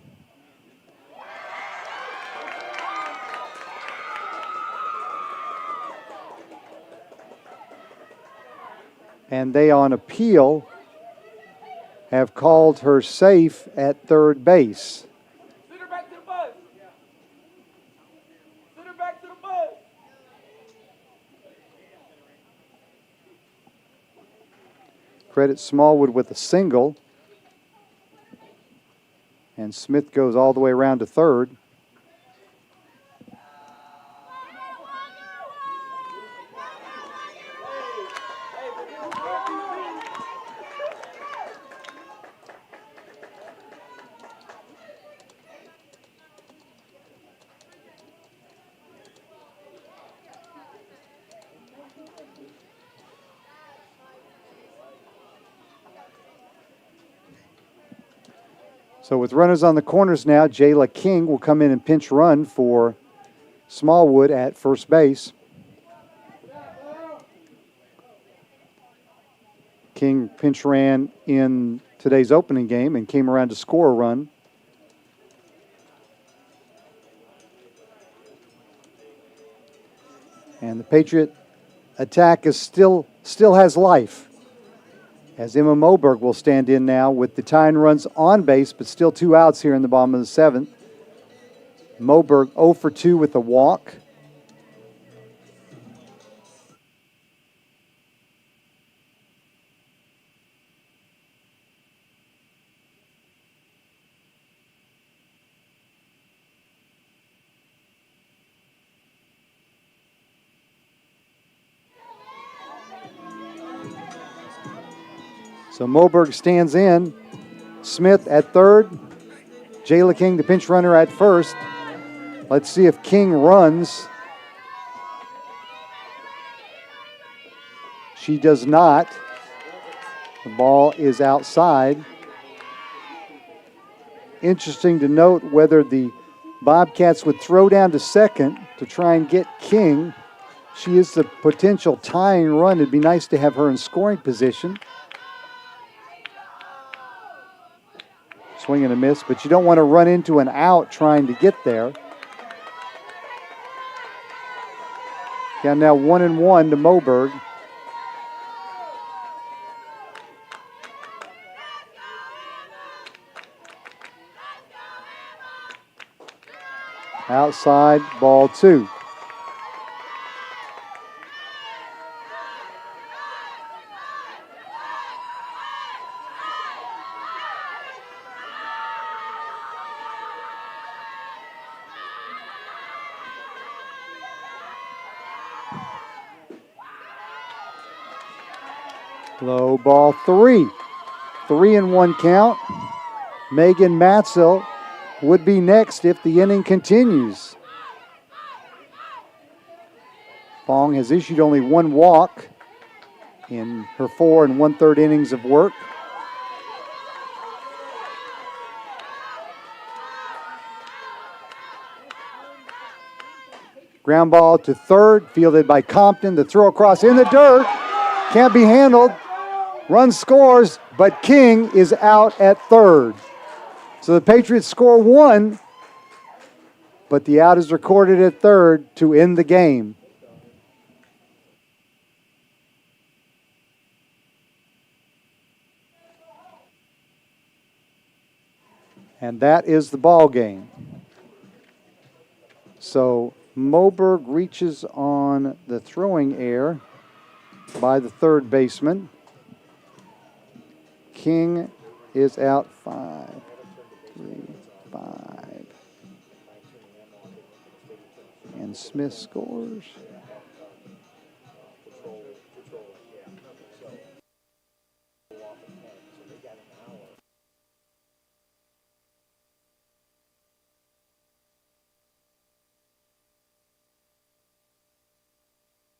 [SPEAKER 1] And they, on appeal, have called her safe at third base.
[SPEAKER 11] Send her back to the bus. Send her back to the
[SPEAKER 1] Credit Smallwood with a single. And Smith goes all the way around to third. So with runners on the corners now, Jayla King will come in and pinch run for Smallwood at first base. King pinch ran in today's opening game and came around to score a run. And the Patriot attack is still has life, as Emma Moberg will stand in now with the tying runs on base, but still 2 outs here in the bottom of the 7th. Moberg 0 for 2 with a walk. So Moberg stands in. Smith at third. Jayla King, the pinch runner, at first. Let's see if King runs. She does not. The ball is outside. Interesting to note whether the Bobcats would throw down to second to try and get King. She is the potential tying run. It'd be nice to have her in scoring position. Swing and a miss, but you don't want to run into an out trying to get there. Got now 1-1 to Moberg. Outside, ball 2. Low ball 3. 3-1 count. Megan Matzel would be next if the inning continues. Fong has issued only 1 walk in her 4 1/3 innings of work. Ground ball to third, fielded by Compton. The throw across in the dirt. Can't be handled. Run scores, but King is out at third. So the Patriots score 1, but the out is recorded at third to end the game. And that is the ball game. So Moberg reaches on the throwing error by the third baseman. King is out 5, 3, 5. And Smith scores.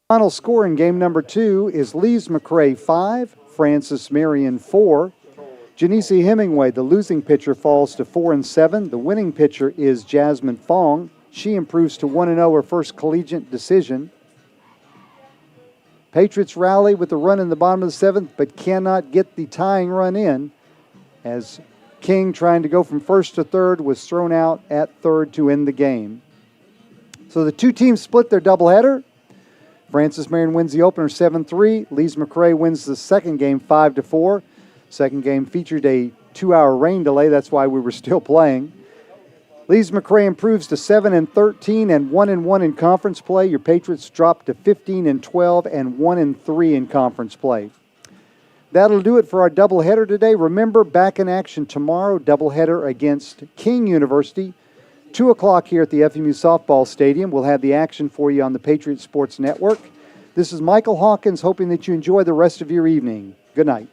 [SPEAKER 1] Final score in game number 2 is Lees-McRae 5, Francis Marion 4. Janicia Hemingway, the losing pitcher, falls to 4-7. The winning pitcher is Jasmine Fong. She improves to 1-0, her first collegiate decision. Patriots rally with a run in the bottom of the 7th, but cannot get the tying run in, as King, trying to go from first to third, was thrown out at third to end the game. So the two teams split their doubleheader. Francis Marion wins the opener 7-3. Lees-McRae wins the second game 5-4. Second game featured a 2-hour rain delay. That's why we were still playing. Lees-McRae improves to 7-13 and 1-1 in conference play. Your Patriots drop to 15-12 and 1-3 in conference play. That'll do it for our doubleheader today. Remember, back in action tomorrow, doubleheader against King University. 2 o'clock here at the FMU Softball Stadium. We'll have the action for you on the Patriots Sports Network. This is Michael Hawkins, hoping that you enjoy the rest of your evening. Good night.